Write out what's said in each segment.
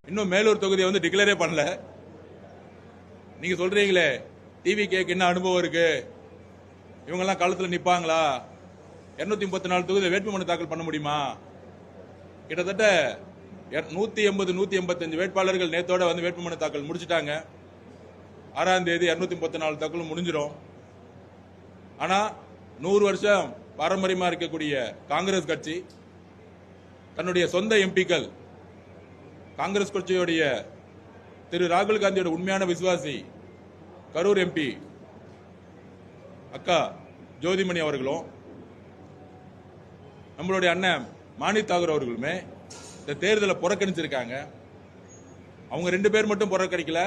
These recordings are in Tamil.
இன்னும் மேலூர் தொகுதியை வந்து டிக்ளேரே பண்ணல. நீங்க சொல்றீங்களே டிவி கேக்கு என்ன அனுபவம் இருக்கு, இவங்கெல்லாம் களத்தில் நிற்பாங்களா, 234 தொகுதி வேட்புமனு தாக்கல் பண்ண முடியுமா? கிட்டத்தட்ட 180 185 வேட்பாளர்கள் நேத்தோட வந்து வேட்புமனு தாக்கல் முடிச்சிட்டாங்க. 6ஆம் தேதி 234 தாக்கல் முடிஞ்சிடும். ஆனா 100 வருஷம் பாரம்பரியமா இருக்கக்கூடிய காங்கிரஸ் கட்சி தன்னுடைய சொந்த எம்பிக்கள், காங்கிரஸ் கட்சியுடைய திரு ராகுல் காந்தியோட உண்மையான விசுவாசி கரூர் எம்பி அக்கா ஜோதிமணி அவர்களும் நம்மளுடைய அண்ணன் மாணி தாகூர் அவர்களுமே இந்த தேர்தலை புறக்கணிச்சிருக்காங்க. அவங்க 2 பேர் மட்டும் புறக்கணிக்கல,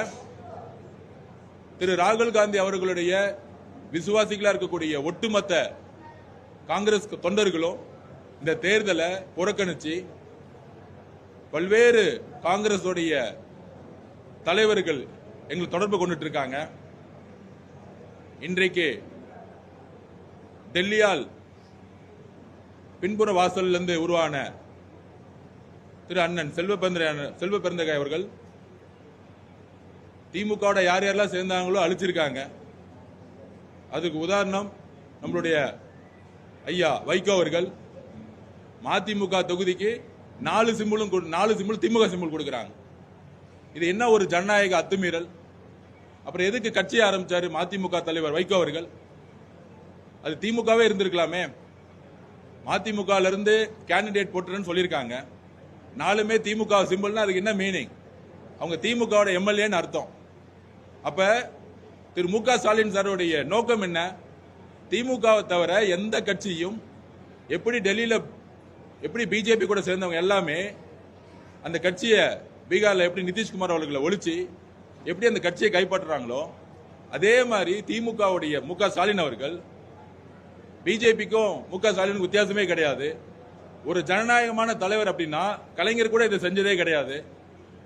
திரு ராகுல் காந்தி அவர்களுடைய விசுவாசிகளா இருக்கக்கூடிய ஒட்டுமொத்த காங்கிரஸ் தொண்டர்களும் இந்த தேர்தலை புறக்கணிச்சு பல்வேறு காங்கிரஸ் தலைவர்கள் எங்களுக்கு தொடர்பு கொண்டுட்டு இருக்காங்க. இன்றைக்கு டெல்லியால் பின்புற வாசல்ல இருந்து உருவான திரு அண்ணன் செல்வ பெருந்தகை அவர்கள் திமுக யார் யாரெல்லாம் சேர்ந்தாங்களோ அழிச்சிருக்காங்க. அதுக்கு உதாரணம் நம்மளுடைய ஐயா வைகோ அவர்கள் மதிமுக தொகுதிக்கு 4 சிம்பிள் திமுக சிம்பிள் கொடுக்கிறாங்க. இது என்ன ஒரு ஜனநாயக அத்துமீறல்? அப்புறம் எதுக்கு கட்சி ஆரம்பிச்சாரு மதிமுக தலைவர் வைகோ அவர்கள்? அது திமுகவே இருந்திருக்கலாமே. மதிமுக இருந்து கேண்டிடேட் போட்டுறேன்னு சொல்லியிருக்காங்க. 4மே திமுக சிம்பிள்னா அதுக்கு என்ன மீனிங்? அவங்க திமுக எம்எல்ஏன்னு அர்த்தம். அப்ப திரு மு.க. ஸ்டாலின் சாருடைய நோக்கம் என்ன? திமுகவை தவிர எந்த கட்சியும் எப்படி பிஜேபி கூட சேர்ந்தவங்க எல்லாமே அந்த கட்சியை பீகார்ல எப்படி நிதிஷ்குமார் அவர்களை ஒழிச்சு எப்படி அந்த கட்சியை கைப்பற்றுறாங்களோ அதே மாதிரி திமுகவுடைய மு.க. ஸ்டாலின் அவர்கள், பிஜேபிக்கும் மு.க. ஸ்டாலினுக்கு வித்தியாசமே கிடையாது. ஒரு ஜனநாயகமான தலைவர் அப்படின்னா கலைஞர் கூட இதை செஞ்சதே கிடையாது.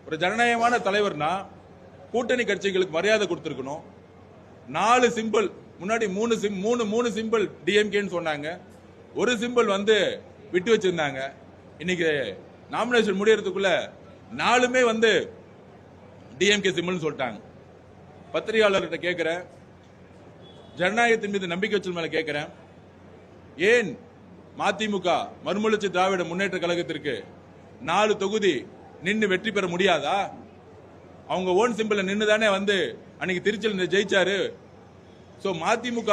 ஒரு ஜனநாயகமான தலைவர்னா கூட்டணி கட்சிகளுக்கு மரியாதை கொடுத்திருக்கணும். 4 சிம்பிள் முன்னாடி 3 சிம்பிள் டிஎம்கேன்னு சொன்னாங்க. ஒரு சிம்பிள் வந்து விட்டு வச்சிருந்தாங்க. இன்னைக்கு நாமினேஷன் முடியறதுக்குள்ள 4மே வந்து டிஎம்கே சிம்பிள்னு சொல்லிட்டாங்க. பத்திரிகையாளர்கிட்ட கேட்கிறேன், ஜனநாயகத்தின் மீது நம்பிக்கை வச்சல் மேல கேட்கிறேன், ஏன் மதிமுக மறுமலர்ச்சி திராவிட முன்னேற்ற கழகத்திற்கு 4 தொகுதி நின்று வெற்றி பெற முடியாதா? அவங்க ஓன் சிம்பிள் நின்று தானே வந்து அன்னைக்கு திருச்சியில் ஜெயிச்சாரு. சோ மதிமுக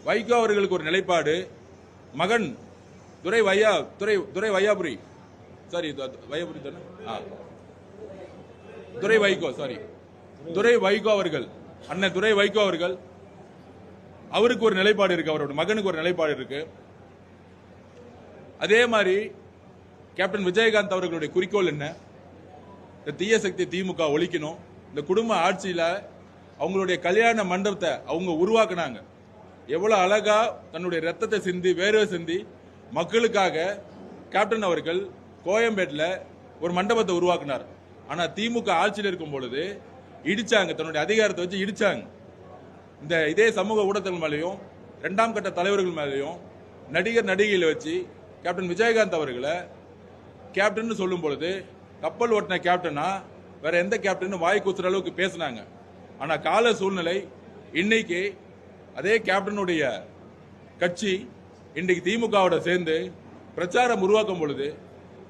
வைகோ அவர்களுக்கு ஒரு நிலைப்பாடு, மகன் துரை வையாபுரி சாரி வையாபுரி தானே துரை வைகோ அவர்கள், அண்ணன் துரை வைகோ அவர்கள், அவருக்கு ஒரு நிலைப்பாடு இருக்கு, அவரோட மகனுக்கு ஒரு நிலைப்பாடு இருக்கு. அதே மாதிரி கேப்டன் விஜயகாந்த் அவர்களுடைய குறிக்கோள் என்ன? இந்த தீய சக்தி திமுக ஒழிக்கணும். இந்த குடும்ப ஆட்சியில அவங்களுடைய கல்யாண மண்டபத்தை அவங்க உருவாக்குனாங்க. எவ்வளவு அழகா தன்னுடைய ரத்தத்தை சிந்தி வேர்வை சிந்தி மக்களுக்காக கேப்டன் அவர்கள் கோயம்பேட்டில் ஒரு மண்டபத்தை உருவாக்குனார். ஆனா திமுக ஆட்சியில் இருக்கும் பொழுது இடிச்சாங்க, தன்னுடைய அதிகாரத்தை வச்சு இடிச்சாங்க. இதே சமூக ஊடகங்கள் மேலேயும் 2ஆம் கட்ட தலைவர்கள் மேலேயும் நடிகைகளை வச்சு கேப்டன் விஜயகாந்த் அவர்களை கேப்டன் சொல்லும் பொழுது கப்பல் ஓட்டின கேப்டனா வேற எந்த கேப்டன் வாய் கூசுற அளவுக்கு பேசினாங்க. ஆனா கால சூழ்நிலை இன்னைக்கு அதே கேப்டனுடைய கட்சி இன்றைக்கு திமுகவோட சேர்ந்து பிரச்சாரம் உருவாக்கும் பொழுது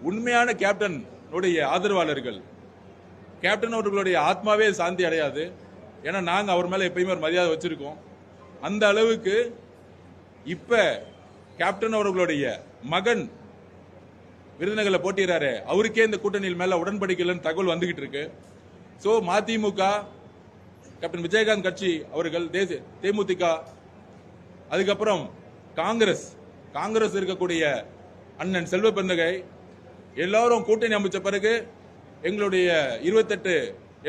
உண்மையான கேப்டன் ஆதரவாளர்கள், கேப்டன் அவர்களுடைய ஆத்மாவே சாந்தி அடையாது. ஏன்னா நாங்க அவர் மேல எப்பயுமே ஒரு மரியாதை வச்சிருக்கோம். அந்த அளவுக்கு இப்ப கேப்டன் அவர்களுடைய மகன் விருதுநகர்ல போட்டிடுறாரு, அவருக்கே இந்த கூட்டணியில் மேல உடன்படிக்கைன்னு தகவல் வந்துகிட்டு இருக்கு. சோ மதிமுக, கேப்டன் விஜயகாந்த் கட்சி அவர்கள், தேமுதிக, அதுக்கப்புறம் காங்கிரஸ் இருக்கக்கூடிய அண்ணன் செல்வ பெருந்தகை எல்லாரும் கூட்டணி அமைச்ச பிறகு எங்களுடைய 28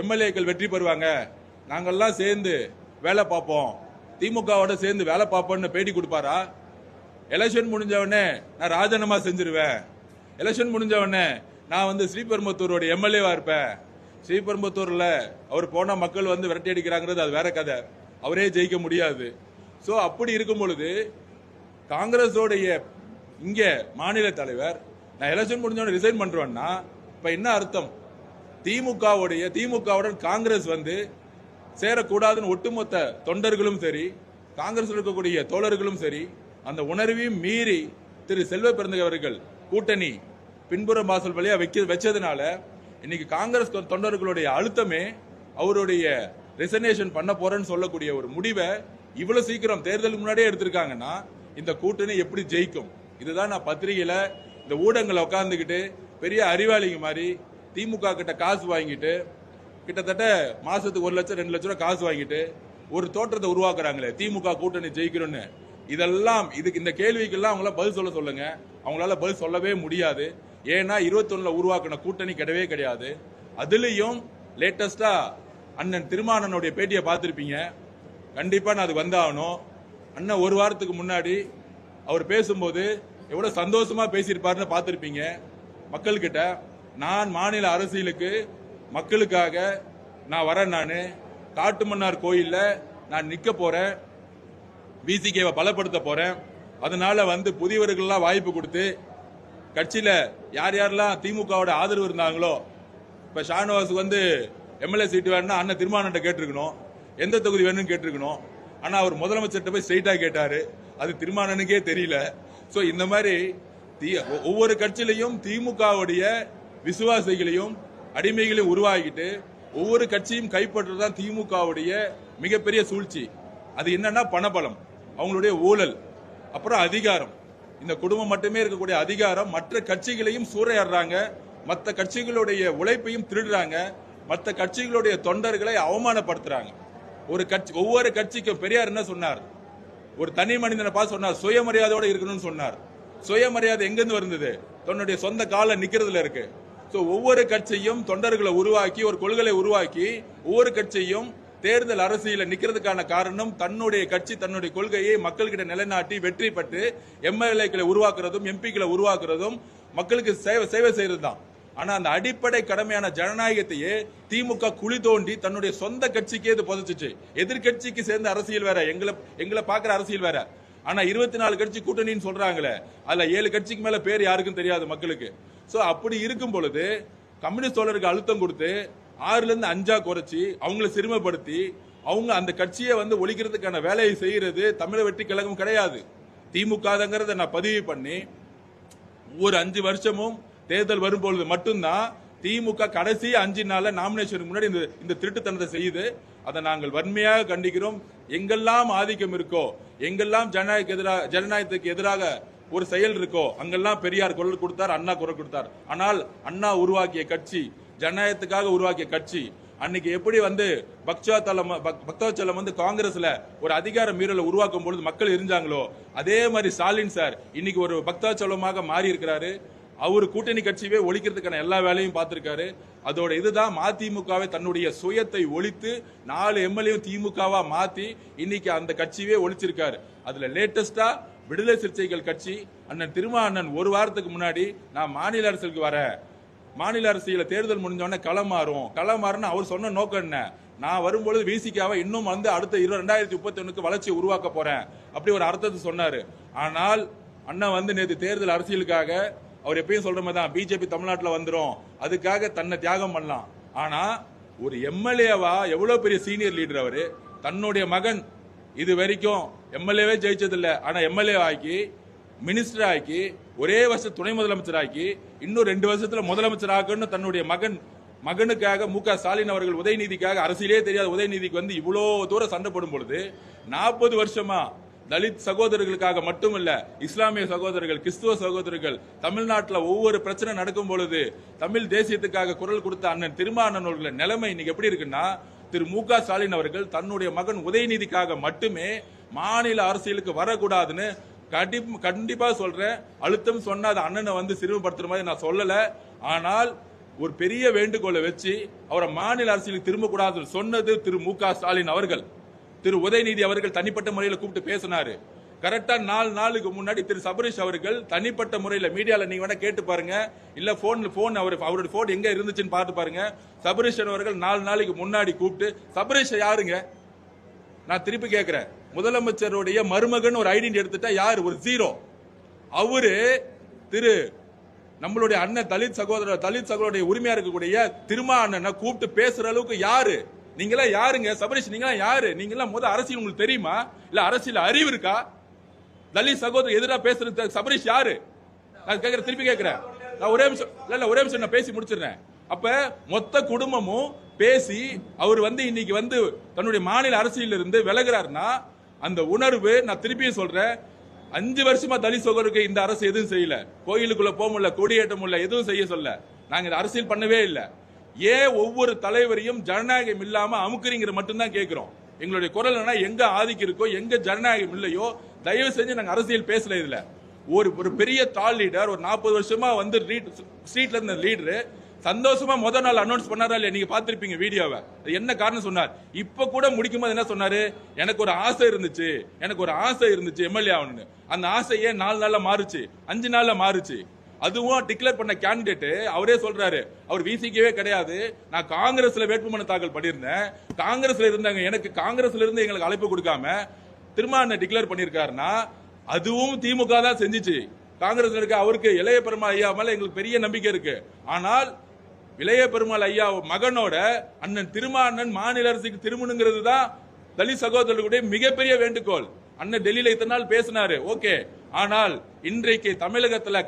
எம்எல்ஏக்கள் வெற்றி பெறுவாங்க, நாங்கெல்லாம் சேர்ந்து வேலை பார்ப்போம், திமுகவோட சேர்ந்து வேலை பார்ப்போம்னு பேட்டி கொடுப்பாரா? எலெக்ஷன் முடிஞ்ச உடனே நான் ராஜினாமா செஞ்சிருவேன், எலெக்ஷன் முடிஞ்ச உடனே நான் வந்து ஸ்ரீபெரும்புத்தூரோட எம்எல்ஏவா இருப்பேன், ஸ்ரீபெரும்புத்தூர்ல அவர் போனா மக்கள் வந்து விரட்டி அடிக்கிறாங்கிறது அது வேற கதை, அவரே ஜெயிக்க முடியாது. சோ அப்படி இருக்கும் பொழுது காங்கிரஸோடைய இங்க மாநில தலைவர் நான் எலெக்ஷன் முடிஞ்ச உடனே ரிசைன் பண்றேன்னா இப்ப என்ன அர்த்தம்? திமுகவுடன் காங்கிரஸ் வந்து சேரக்கூடாதுன்னு ஒட்டுமொத்த தொண்டர்களும் சரி, காங்கிரஸ் இருக்கக்கூடிய தோழர்களும் சரி, அந்த உணர்வையும் மீறி திரு செல்வ பெருந்தகை அவர்கள் கூட்டணி பின்புற வாசல் வழியா வச்சதுனால இன்னைக்கு காங்கிரஸ் தொண்டர்களுடைய அழுத்தமே அவருடைய ரெசனேஷன் பண்ண போறேன்னு சொல்லக்கூடிய ஒரு முடிவை இவ்வளவு சீக்கிரம் தேர்தலுக்கு முன்னாடியே எடுத்திருக்காங்கன்னா இந்த கூட்டணி எப்படி ஜெயிக்கும்? இதுதான் நான் பத்திரிகையில இந்த ஊடகங்களை உட்கார்ந்துக்கிட்டு பெரிய அறிவாளிங்க மாதிரி திமுக கிட்ட காசு வாங்கிட்டு கிட்டத்தட்ட மாசத்துக்கு 1 லட்சம் 2 லட்சம் ரூபாய் காசு வாங்கிட்டு ஒரு தோற்றத்தை உருவாக்குறாங்களே திமுக கூட்டணி ஜெயிக்கணும்னு. இதெல்லாம் இந்த கேள்விக்கெல்லாம் அவங்களால பதில் சொல்லுங்க. அவங்களால பதில் சொல்லவே முடியாது. ஏன்னா 21ல உருவாக்கின கூட்டணி கிடையவே கிடையாது. அதுலயும் லேட்டஸ்டா அண்ணன் திருமானனுடைய பேட்டியை பார்த்திருப்பீங்க. கண்டிப்பா நான் அது வந்தாகணும். அண்ணன் ஒரு வாரத்துக்கு முன்னாடி அவர் பேசும்போது எவ்வளவு சந்தோஷமா பேசியிருப்பாருன்னு பார்த்திருப்பீங்க. மக்கள்கிட்ட நான் மாநில அரசியலுக்கு மக்களுக்காக நான் வரேன், நான் காட்டுமன்னார் கோயில்ல நான் நிக்க போறேன், விசிகேவை பலப்படுத்த போறேன், அதனால வந்து புதியவர்கள்லாம் வாய்ப்பு கொடுத்து கட்சியில யார் யாரெல்லாம் திமுகவோட ஆதரவு இருந்தாங்களோ, இப்ப ஷானவாஸுக்கு வந்து எம்எல்ஏ சீட்டு வேணும்னா அண்ணன் திருமானன்ட்ட கேட்டிருக்கணும், எந்த தொகுதி வேணும்னு கேட்டிருக்கணும். ஆனா அவர் முதலமைச்சர்கிட்ட போய் ஸ்ட்ரைட்டா கேட்டாரு, அது திருமானனுக்கே தெரியல. சோ இந்த மாதிரி ஒவ்வொரு கட்சியிலையும் திமுகவுடைய விசுவாசிகளையும் அடிமைகளையும் உருவாக்கிட்டு ஒவ்வொரு கட்சியும் கைப்பற்றுறதுதான் திமுகவுடைய மிகப்பெரிய சூழ்ச்சி. அது என்னன்னா பணபலம், அவங்களுடைய ஊழல், அப்புறம் அதிகாரம். இந்த குடும்பம் மட்டுமே இருக்கக்கூடிய அதிகாரம் மற்ற கட்சிகளையும் சூறையாடுறாங்க, மற்ற கட்சிகளுடைய உழைப்பையும் திருடுறாங்க, மற்ற கட்சிகளுடைய தொண்டர்களை அவமானப்படுத்துறாங்க. ஒவ்வொரு கட்சிக்கும் பெரியார் என்ன சொன்னார்? ஒரு தனி மனிதனை பார்த்து சொன்னார், சுயமரியாதையோட இருக்கணும்னு சொன்னார். சுயமரியாதை எங்கிருந்து வருந்தது? தன்னுடைய சொந்த கால நிக்கிறதுல இருக்கு. சோ ஒவ்வொரு கட்சியும் தொண்டர்களை உருவாக்கி ஒரு கொள்கையை உருவாக்கி ஒவ்வொரு கட்சியும் தேர்தல் அரசியல நிக்கிறதுக்கான காரணம் தன்னுடைய கட்சி தன்னுடைய கொள்கையை மக்கள்கிட்ட நிலைநாட்டி வெற்றி பெற்று எம்எல்ஏக்களை உருவாக்குறதும் எம்பிக்களை உருவாக்குறதும் மக்களுக்கு சேவை செய்யறது தான். ஆனா அந்த அடிப்படை கடமையான ஜனநாயகத்தையே திமுக குழி தோண்டி தன்னுடைய சொந்த கட்சிக்கே இது புதைச்சிச்சு. எதிர்கட்சிக்கு சேர்ந்த அரசியல் வேற, எங்களை பாக்குற அரசியல் வேற. ஆனா 24 கட்சி கூட்டணின்னு சொல்றாங்களே, அதுல 7 கட்சிக்கு மேல பேர் யாருக்கும் தெரியாது மக்களுக்கு. சோ அப்படி இருக்கும் பொழுது கம்யூனிஸ்ட் தோழருக்கு அழுத்தம் கொடுத்து 6ல இருந்து 5ஆ குறைச்சி அவங்களை சிறுமப்படுத்தி அவங்க அந்த கட்சியை வந்து ஒழிக்கிறதுக்கான வேலையை செய்யறது தமிழக வெற்றி கழகம் கிடையாது, திமுகங்கிறத நான் பதிவு பண்ணி ஒவ்வொரு 5 வருஷமும் தேர்தல் வரும்பொழுது மட்டும்தான் திமுக கடைசி 5 நாள்ல நாமினேஷனுக்கு முன்னாடி இந்த திருட்டுத்தனத்தை செய்யுது. அதை நாங்கள் வன்மையாக கண்டிக்கிறோம். எங்கெல்லாம் ஆதிக்கம் இருக்கோ, எங்கெல்லாம் ஜனநாயகத்துக்கு எதிராக ஒரு செயல் இருக்கோ அங்கெல்லாம் பெரியார் குரல் கொடுத்தார், அண்ணா குரல் கொடுத்தார். ஆனால் அண்ணா உருவாக்கிய கட்சி, ஜனநாயகத்துக்காக உருவாக்கிய கட்சி, அன்னைக்கு எப்படி வந்து பக்தவச்சலம் வந்து காங்கிரஸ்ல ஒரு அதிகார மீறலை உருவாக்கும் பொழுது மக்கள் எரிஞ்சாங்களோ, அதே மாதிரி ஸ்டாலின் சார் இன்னைக்கு ஒரு பக்தவச்சலமாக மாறி இருக்கிறாரு. அவர் கூட்டணி கட்சியே ஒழிக்கிறதுக்கான எல்லா வேலையும் பார்த்திருக்காரு. அதோட இதுதான் மதிமுகவை தன்னுடைய சுயத்தை ஒழித்து 4 எம்எல்ஏ திமுகவா மாத்தி இன்னைக்கு அந்த கட்சியே ஒழிச்சிருக்காரு. அதுல லேட்டஸ்டா விடுதலை சிறுத்தைகள் கட்சி அண்ணன் திருமானன் ஒரு வாரத்துக்கு முன்னாடி நான் மாநில அரசுக்கு வரேன், மாநில அரசியல தேர்தல் முடிஞ்சோடனே களம் மாறும் அவர் சொன்ன நோக்கம் என்ன? நான் வரும்பொழுது விசிகாவை இன்னும் வந்து அடுத்த 2031 வளர்ச்சியை உருவாக்க போறேன் அப்படி ஒரு அர்த்தத்தை சொன்னாரு. ஆனால் அண்ணன் வந்து நேற்று தேர்தல் அரசியலுக்காக அவர் எப்பயும் சொல்ற மாதிரி தான் பிஜேபி தமிழ்நாட்டில் வந்துரும், அதுக்காக தன்னை தியாகம் பண்ணலாம். ஆனா ஒரு எம்எல்ஏவா எவ்வளவு பெரிய சீனியர் லீடர் அவரு, தன்னுடைய மகன் இது வரைக்கும் எம்எல்ஏவே ஜெயிச்சதில்லை, ஆனா எம்எல்ஏ ஆக்கி மினிஸ்டர் ஆக்கி ஒரே வருஷம் துணை முதலமைச்சர் ஆக்கி இன்னும் 2 வருஷத்துல முதலமைச்சர் ஆக்கணும்னு தன்னுடைய மகனுக்காக மு.க. ஸ்டாலின் அவர்கள் உதயநிதிக்காக அரசியலே தெரியாத உதயநிதிக்கு வந்து இவ்வளவு தூரம் சண்டை போடும் பொழுது 40 வருஷமா தலித் சகோதரர்களுக்காக மட்டுமல்ல, இஸ்லாமிய சகோதரர்கள், கிறிஸ்துவ சகோதரர்கள், தமிழ்நாட்டில் ஒவ்வொரு பிரச்சனை நடக்கும் பொழுது தமிழ் தேசியத்துக்காக குரல் கொடுத்த அண்ணன் திருமானன் அவர்கள் நிலைமை இன்னைக்கு எப்படி இருக்குன்னா, திரு மு.க. ஸ்டாலின் அவர்கள் தன்னுடைய மகன் உதயநிதிக்காக மட்டுமே மாநில அரசியலுக்கு வரக்கூடாதுன்னு கண்டிப்பா சொல்றேன். அழுத்தம் சொன்ன அந்த அண்ணனை வந்து சிறுமப்படுத்துற மாதிரி நான் சொல்லல. ஆனால் ஒரு பெரிய வேண்டுகோளை வச்சு அவரை மாநில அரசியலுக்கு திரும்ப கூடாதுன்னு சொன்னது திரு மு.க. ஸ்டாலின் அவர்கள். திரு உதயநிதி அவர்கள் தனிப்பட்ட முறையில் கூப்பிட்டு பேசினாரு. கரெக்டா 4 நாளுக்கு முன்னாடி திரு சபரீஷ் அவர்கள் தனிப்பட்ட முறையில் மீடியால நீங்க வேணா கேட்டு பாருங்க, இல்ல போன் அவருடைய போன் எங்க இருந்துச்சுன்னு பார்த்து பாருங்க. சபரீஷ் அவர்கள் 4 நாளைக்கு முன்னாடி கூப்பிட்டு, சபரீஷ் யாருங்க? நான் திருப்பி கேட்கிறேன், முதலமைச்சருடைய மருமகன் ஒரு ஐடென்டி எடுத்துட்டா யாரு? ஒரு ஜீரோ. அவரு திரு நம்மளுடைய அண்ணன் தலித் சகோதரருடைய உரிமையா இருக்கக்கூடிய திருமா அண்ணனை கூப்பிட்டு பேசுற அளவுக்கு யாரு நீங்களா? யாருங்க சபரீஷ்? நீங்களா யாரு? நீங்களா முதல் அரசியல் உங்களுக்கு தெரியுமா? இல்ல அரசியல் அறிவு இருக்கா? தலித் சகோதரர் எதிராக பேசுறது சபரீஷ் யாரு? நான் கேட்கிறேன், திருப்பி கேட்கிறேன். நான் ஒரே நிமிஷம் நான் பேசி முடிச்சிடுறேன். அப்ப மொத்த குடும்பமும் பேசி அவர் இன்னைக்கு தன்னுடைய மாநில அரசியல் இருந்து விலகிறாருன்னா அந்த உணர்வு, நான் திருப்பியும் சொல்றேன், 5 வருஷமா தலித் சகோதரருக்கு இந்த அரசு எதுவும் செய்யல. கோயிலுக்குள்ள போக முடியல, கொடியேற்ற முடியல, எதுவும் செய்ய சொல்ல. நாங்க இந்த அரசியல் பண்ணவே இல்லை. ஏன் ஒவ்வொரு தலைவரையும் ஜனநாயகம் இல்லாம அமுக்குறீங்கிற மட்டும்தான் கேட்கிறோம். எங்களுடைய குரல் எங்க ஆதிக்கம் இருக்கோ, எங்க ஜனநாயகம் இல்லையோ தயவு செஞ்சு நாங்க அரசியல் பேசல. இதுல ஒரு பெரிய தால் லீடர், ஒரு 40 வருஷமா ஸ்ட்ரீட்ல இருந்த லீடர் சந்தோஷமா முதல் நாள் அனௌன்ஸ் பண்ணாரா இல்லையா? நீங்க பாத்திருப்பீங்க வீடியோவை. என்ன காரணம் சொன்னார்? இப்ப கூட முடிக்கும் போது என்ன சொன்னாரு? எனக்கு ஒரு ஆசை இருந்துச்சு எம்எல்ஏ ஆகணும்னு. அந்த ஆசையே 4 நாள்ல மாறுச்சு, 5 நாள்ல மாறுச்சு. அதுவும் டிக்ளேர் பண்ண கேண்டிடேட் அவரே சொல்றாரு, அவர் விசிக்கவே கிடையாது, நான் காங்கிரஸ்ல வேட்புமனு தாக்கல் பண்ணியிருந்தேன், காங்கிரஸ்ல இருந்தாங்க, எனக்கு காங்கிரஸ்ல இருந்து எங்களுக்கு அழைப்பு கொடுக்காம திரும்ப டிக்ளேர் பண்ணிருக்காருன்னா அதுவும் திமுக தான் செஞ்சிச்சு. காங்கிரஸ்ல இருக்க அவருக்கு இளைய பெருமாள் ஐயா மேல எங்களுக்கு பெரிய நம்பிக்கை இருக்கு. ஆனால் இளைய பெருமாள் ஐயா மகனோட அண்ணன் திருமாண்ணன் மாநில அரசுக்கு திரும்பணுங்கிறது தான் தலித் சகோதரர்களுடைய மிகப்பெரிய வேண்டுகோள். அண்ணன் டெல்லியில இத்தனை நாள் பேசினாரு, ஓகே. ஆனால் இன்றைக்கு தமிழகத்துல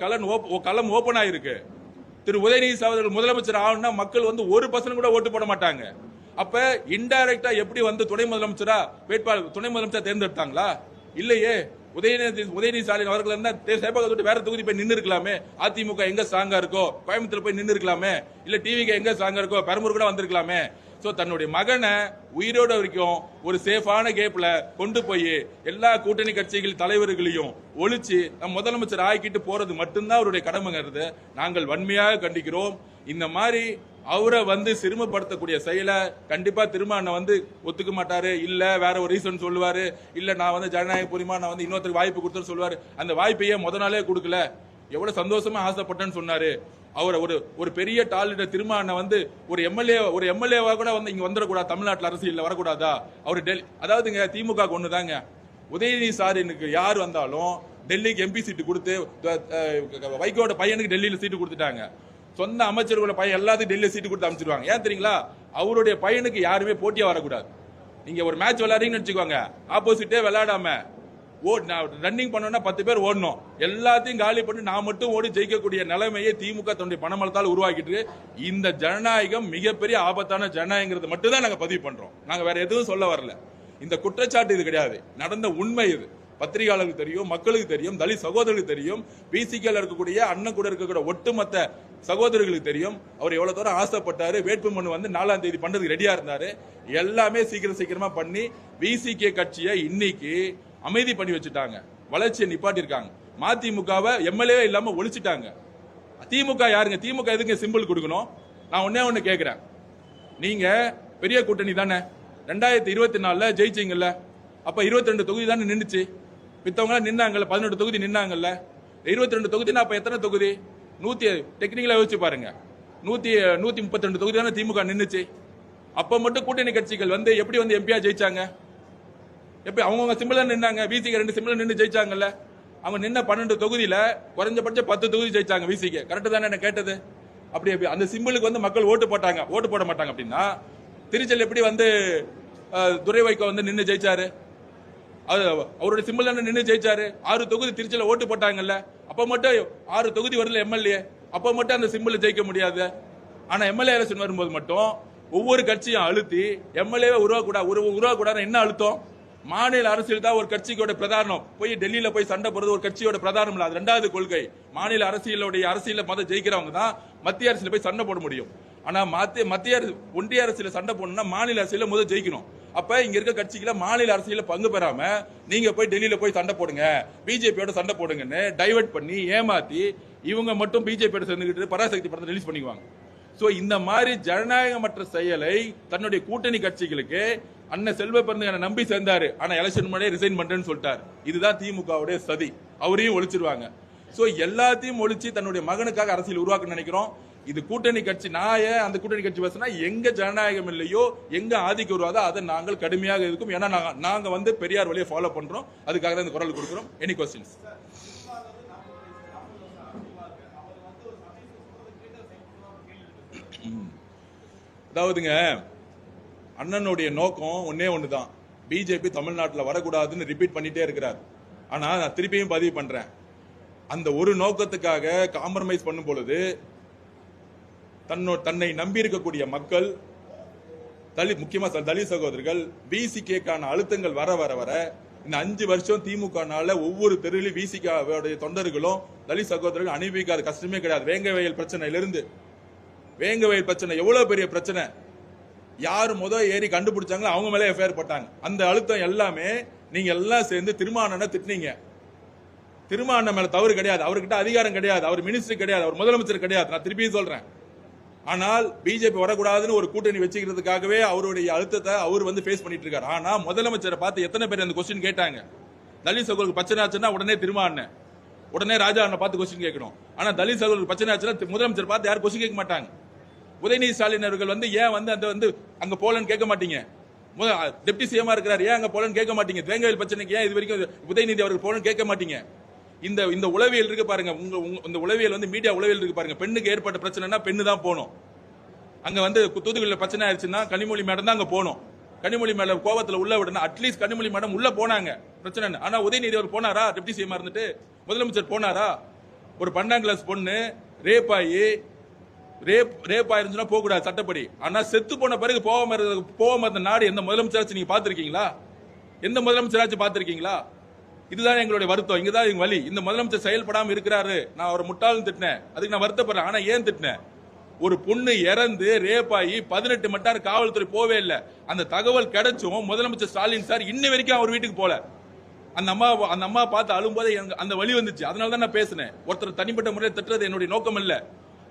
களம் ஓபன் ஆயிருக்கு. திரு உதயநிதி அவர்கள் முதலமைச்சர் ஆகணும்னா மக்கள் 1% கூட ஓட்டு போட மாட்டாங்க. அப்ப இன்டைரக்டா எப்படி துணை முதலமைச்சரா வேட்பாளர் துணை முதலமைச்சர் தேர்ந்தெடுத்தாங்களா? இல்லையே. உதயநிதி ஸ்டாலின் அவர்கள் இருந்தா சேப்பாக்கத்தை வேற தொகுதி போய் நின்று இருக்கலாமே. அதிமுக எங்க ஸ்ட்ராங்கா இருக்கோ கோயம்புத்தூர் போய் நின்று இருக்கலாமே. இல்ல டிவிக்கு எங்க ஸ்ட்ராங்கா இருக்கோ பெரம்பூர் கூட வந்திருக்கலாமே. சோ தன்னுடைய மகனை உயிரோட வரைக்கும் ஒரு சேஃபான கேப்ல கொண்டு போய் எல்லா கூட்டணி கட்சிகள் தலைவர்களையும் ஒழிச்சு முதலமைச்சர் ஆக்கிட்டு போறது மட்டும்தான் அவருடைய கடமைங்கிறது நாங்கள் வன்மையாக கண்டிக்கிறோம். இந்த மாதிரி அவரை சிறுமப்படுத்தக்கூடிய செயலை கண்டிப்பா திரும்ப ஒத்துக்க மாட்டாரு. இல்ல வேற ஒரு ரீசன் சொல்லுவாரு. இல்ல நான் ஜனநாயக பூர்வமா நான் இன்னொருத்தருக்கு வாய்ப்பு கொடுத்து சொல்லுவாரு. அந்த வாய்ப்பையே நாளே கொடுக்கல. எவ்வளவு சந்தோஷமா ஆசைப்பட்டேன்னு சொன்னாரு. அவரை ஒரு பெரிய டாலிட திரும்ப ஒரு எம்எல்ஏவா கூட இங்க வந்துடக்கூடாது, தமிழ்நாட்டில் அரசியல் வரக்கூடாதா? அவர் டெல்லி, அதாவதுங்க திமுக ஒண்ணுதாங்க, உதயநிதி ஸ்டாலினுக்கு யார் வந்தாலும் டெல்லிக்கு எம்பி சீட்டு கொடுத்து வைகோட பையனுக்கு டெல்லியில சீட்டு கொடுத்துட்டாங்க. சொந்த அமைச்சர்களோட பையன் எல்லாத்தையும் டெல்லியில சீட்டு கொடுத்து அமைச்சிருவாங்க. ஏன் தெரியுங்களா? அவருடைய பையனுக்கு யாருமே போட்டியா வரக்கூடாது. நீங்க ஒரு மேட்ச் விளையாடுறீங்கன்னு வச்சுக்கோங்க, ஆப்போசிட்டே விளையாடாம ரன்னிங் பண்ணா 10 பேர் ஓடணும், எல்லாத்தையும் காலி பண்ணி நான் மட்டும் ஓடி ஜெயிக்கக்கூடிய நிலைமையை திமுக தன்னுடைய பணமளத்தால் உருவாக்கிட்டு இந்த ஜனநாயகம் மிகப்பெரிய ஆபத்தான ஜனநாயகங்கிறது மட்டும் தான் நாங்க பதிவு பண்றோம். நாங்க வேற எதுவும் சொல்ல வரல. இந்த குற்றச்சாட்டு இது கிடையாது, நடந்த உண்மை இது. பத்திரிகையாளர்களுக்கு தெரியும், மக்களுக்கு தெரியும், தலித் சகோதரர்களுக்கு தெரியும், பிசிகேல இருக்கக்கூடிய அண்ணன் கூட இருக்கக்கூடிய ஒட்டுமொத்த சகோதரர்களுக்கு தெரியும். அவர் எவ்வளவு தூரம் ஆசைப்பட்டாரு. வேட்புமனு 4ஆம் தேதி பண்றதுக்கு ரெடியா இருந்தாரு. எல்லாமே சீக்கிரமா பண்ணி விசிகே கட்சியை இன்னைக்கு அமைதி பண்ணி வச்சுட்டாங்க, வளர்ச்சியை நிப்பாட்டி இருக்காங்க. மதிமுகவை எம்எல்ஏ இல்லாம ஒழிச்சிட்டாங்க. திமுக யாருங்க? திமுக எதுக்கு சிம்பிள் கொடுக்கணும்? நான் ஒண்ணு கேட்கிறேன். நீங்க பெரிய கூட்டணி தானே 2024 ஜெயிச்சீங்கல்ல, அப்ப 22 தொகுதி தானே நின்னுச்சு. மித்தவங்க நின்னாங்கல்ல, 18 தொகுதி நின்னாங்கல்ல. 22 தொகுதினா அப்ப எத்தனை தொகுதி? 100 டெக்னிக்கலா யோசிச்சு பாருங்க. 132 தொகுதி தானே திமுக நின்னுச்சு. அப்ப மட்டும் கூட்டணி கட்சிகள் எப்படி எம்பியா ஜெயிச்சாங்க? எப்படி அவங்க சிம்பிளா நின்னாங்க? விசிகே 2 சிம்பிளா நின்று ஜெயிச்சாங்கல்ல. அவங்க நின்ன 12 தொகுதியில குறைஞ்சபட்சம் 10 தொகுதி ஜெயிச்சாங்க விசிகே. கரெக்ட் தானே என்ன கேட்டது? அப்படி அந்த சிம்பிளுக்கு மக்கள் ஓட்டு போட்டாங்க. ஓட்டு போட மாட்டாங்க அப்படின்னா திருச்செல் எப்படி துரை வைகோ நின்று ஜெயிச்சாரு? அவருடைய சிம்பிள் நின்று ஜெயிச்சாரு. 6 தொகுதி திருச்சியில ஓட்டு போட்டாங்கல்ல. அப்ப மட்டும் 6 தொகுதி வரல எம்எல்ஏ. அப்ப மட்டும் அந்த சிம்பிள் ஜெயிக்க முடியாது. ஆனா எம்எல்ஏ எலெக்ஷன் வரும்போது மட்டும் ஒவ்வொரு கட்சியும் அழுத்தி எம்எல்ஏ உருவாக்கூடாது. என்ன அழுத்தம்? மாநில அரசியல் தான் ஒரு கட்சியோட பிரதானம். போய் டெல்லியில போய் சண்டை போறது ஒரு கட்சியோட பிரதானம் இல்ல. அது 2வது கொள்கை. மாநில அரசியல ஜெயிக்கிறவங்க தான் மத்திய அரசியல போய் சண்டை போட முடியும். ஆனா ஒன்றிய அரசியல சண்டை போடணும்னா மாநில அரசியல முதல் ஜெயிக்கணும். அப்ப இங்க இருக்க கட்சிகளை மாநில அரசியல பங்கு பெறாம நீங்க போய் டெல்லியில போய் சண்டை போடுங்க, பிஜேபியோட சண்டை போடுங்கன்னு டைவர்ட் பண்ணி ஏமாத்தி இவங்க மட்டும் பிஜேபியோட சேர்ந்துக்கிட்டு பராசக்தி படத்தை ரிலீஸ் பண்ணிக்குவாங்க. சோ இந்த மாதிரி ஜனநாயகமற்ற செயலை தன்னுடைய கூட்டணி கட்சிகளுக்கு அண்ணன் செல்வ பெருந்தகனை நம்பி சேர்ந்தாரு. ஆனா எலெக்ஷன் முன்னாடியே ரிசைன் பண்றேன்னு சொல்லிட்டாரு. இதுதான் திமுகவுடைய சதி. அவரையும் ஒழிச்சிருவாங்க. சோ எல்லாத்தையும் ஒழிச்சு தன்னுடைய மகனுக்காக அரசியல் உருவாக்க நினைக்கிறோம். இது கூட்டணி கட்சி. நான் அந்த கூட்டணி கட்சி பேசினா எங்க ஜனநாயகம் இல்லையோ, எங்க ஆதிக்கம் வருவாதோ அதை நாங்கள் கடுமையாக இருக்கும். ஏன்னா நாங்க பெரியார் வழியை ஃபாலோ பண்றோம். அதுக்காக தான் இந்த குரல் கொடுக்கிறோம். Any questions? அதாவதுங்க, அண்ணனுடைய நோக்கம் ஒன்னே ஒண்ணுதான், பிஜேபி தமிழ்நாட்டில் வரக்கூடாதுன்னு ரிப்பீட் பண்ணிட்டே இருக்கிறார். ஆனா நான் திருப்பியும் பதிவு பண்றேன், அந்த ஒரு நோக்கத்துக்காக காம்ப்ரமைஸ் பண்ணும் பொழுது தன்னை நம்பி இருக்கக்கூடிய மக்கள், முக்கியமா தலித் சகோதரர்கள், விசிகேக்கான அழுத்தங்கள் வர வர வர இந்த 5 வருஷம் திமுகனால ஒவ்வொரு தெருவிலும் விசிக தொண்டர்களும் தலித் சகோதரர்கள் அனுபவிக்காத கஷ்டமே கிடையாது. வேங்க வயல் பிரச்சனையிலிருந்து, வேங்க வயல் பிரச்சனை எவ்வளவு பெரிய பிரச்சனை, யாரு ஏறி கண்டுபிடிச்சாங்களோ அவங்க மேலே எஃப்ஐஆர் போட்டாங்க. அந்த அழுத்தம் எல்லாமே நீங்க எல்லாம் சேர்ந்து திருமாவளவனை திட்டினீங்க. திருமாவளவன் மேல தவறு கிடையாது, அவர்கிட்ட அதிகாரம் கிடையாது, அவர் மினிஸ்டர் கிடையாது, அவர் முதலமைச்சர் கிடையாது. நான் திருப்பியும் சொல்றேன். ஆனால் பிஜேபி வரக்கூடாதுன்னு ஒரு கூட்டணி வச்சுக்கிறதுக்காகவே அவருடைய அழுத்தத்தை அவர் ஃபேஸ் பண்ணிட்டு இருக்காரு. ஆனா முதலமைச்சரை பார்த்து எத்தனை பேர் அந்த கொஸ்டின் கேட்டாங்க? தலித் சகோதரருக்கு பிரச்சனை ஆச்சுன்னா உடனே திருமாவளவன், உடனே ராஜா அண்ணன் பார்த்து கொஸ்டின் கேட்கணும். ஆனா தலித் சகோதரருக்கு பிரச்சனை ஆச்சுன்னா முதலமைச்சர் பார்த்து யாரும் கொஸ்டின் கேட்க மாட்டாங்க. உதயநிதி ஸ்டாலின் அவர்கள் ஏன் அந்த அங்க போலன்னு கேட்க மாட்டீங்க? டெப்டி சிஎம்மா இருக்கிறார், ஏன் அங்க போலன்னு கேட்க மாட்டீங்க? வேங்கவேல் பிரச்சனைக்கு ஏன் இது வரைக்கும் உதயநிதி அவர்கள் போலன்னு கேட்க மாட்டீங்க? இந்த உளவியல் இருக்கு பாருங்க, இந்த உளவியல் மீடியா உளவியல் இருக்கு பாருங்க. பெண்ணுக்கு ஏற்பட்ட பிரச்சனைனா பெண்ணு தான் போகணும். அங்க தூத்துக்குடியில் பிரச்சனை ஆயிடுச்சுன்னா கனிமொழி மேடம் தான் அங்க போகணும். கனிமொழி மேடம் கோவத்துல உள்ள விடணும். அட்லீஸ்ட் கனிமொழி மேடம் உள்ள போனாங்க, பிரச்சனை. ஆனா உதயநிதி அவர் போனாரா? டெப்டி சிஎம் இருந்துட்டு முதலமைச்சர் போனாரா? ஒரு 12ஆம் கிளாஸ் பொண்ணு ரேப் ஆயிருந்துச்சுன்னா போக கூடாது சட்டப்படி. ஆனா செத்து போன பிறகு போகாம இருந்த நாடு எந்த முதலமைச்சராச்சும் நீங்க பாத்திருக்கீங்களா? எந்த முதலமைச்சராச்சும் பாத்திருக்கீங்களா? இதுதான் எங்களுடைய வருத்தம், இங்கதான் எங்க வலி. இந்த முதலமைச்சர் செயல்படாம இருக்கிறாரு. நான் ஒரு முட்டாள் திட்டினேன், அதுக்கு நான் வருத்தப்படுறேன். ஆனா ஏன் திட்டினேன்? ஒரு பொண்ணு இறந்து ரேப் ஆகி 18 மணி நேரம் காவல்துறை போவே இல்லை. அந்த தகவல் கிடைச்சும் முதலமைச்சர் ஸ்டாலின் சார் இன்ன வரைக்கும் அவர் வீட்டுக்கு போல. அந்த அம்மா பார்த்து அழும்போது அந்த வலி வந்துச்சு. அதனால தான் நான் பேசினேன். ஒருத்தர் தனிப்பட்ட முறையில் திட்டுறது என்னுடைய நோக்கம் இல்ல,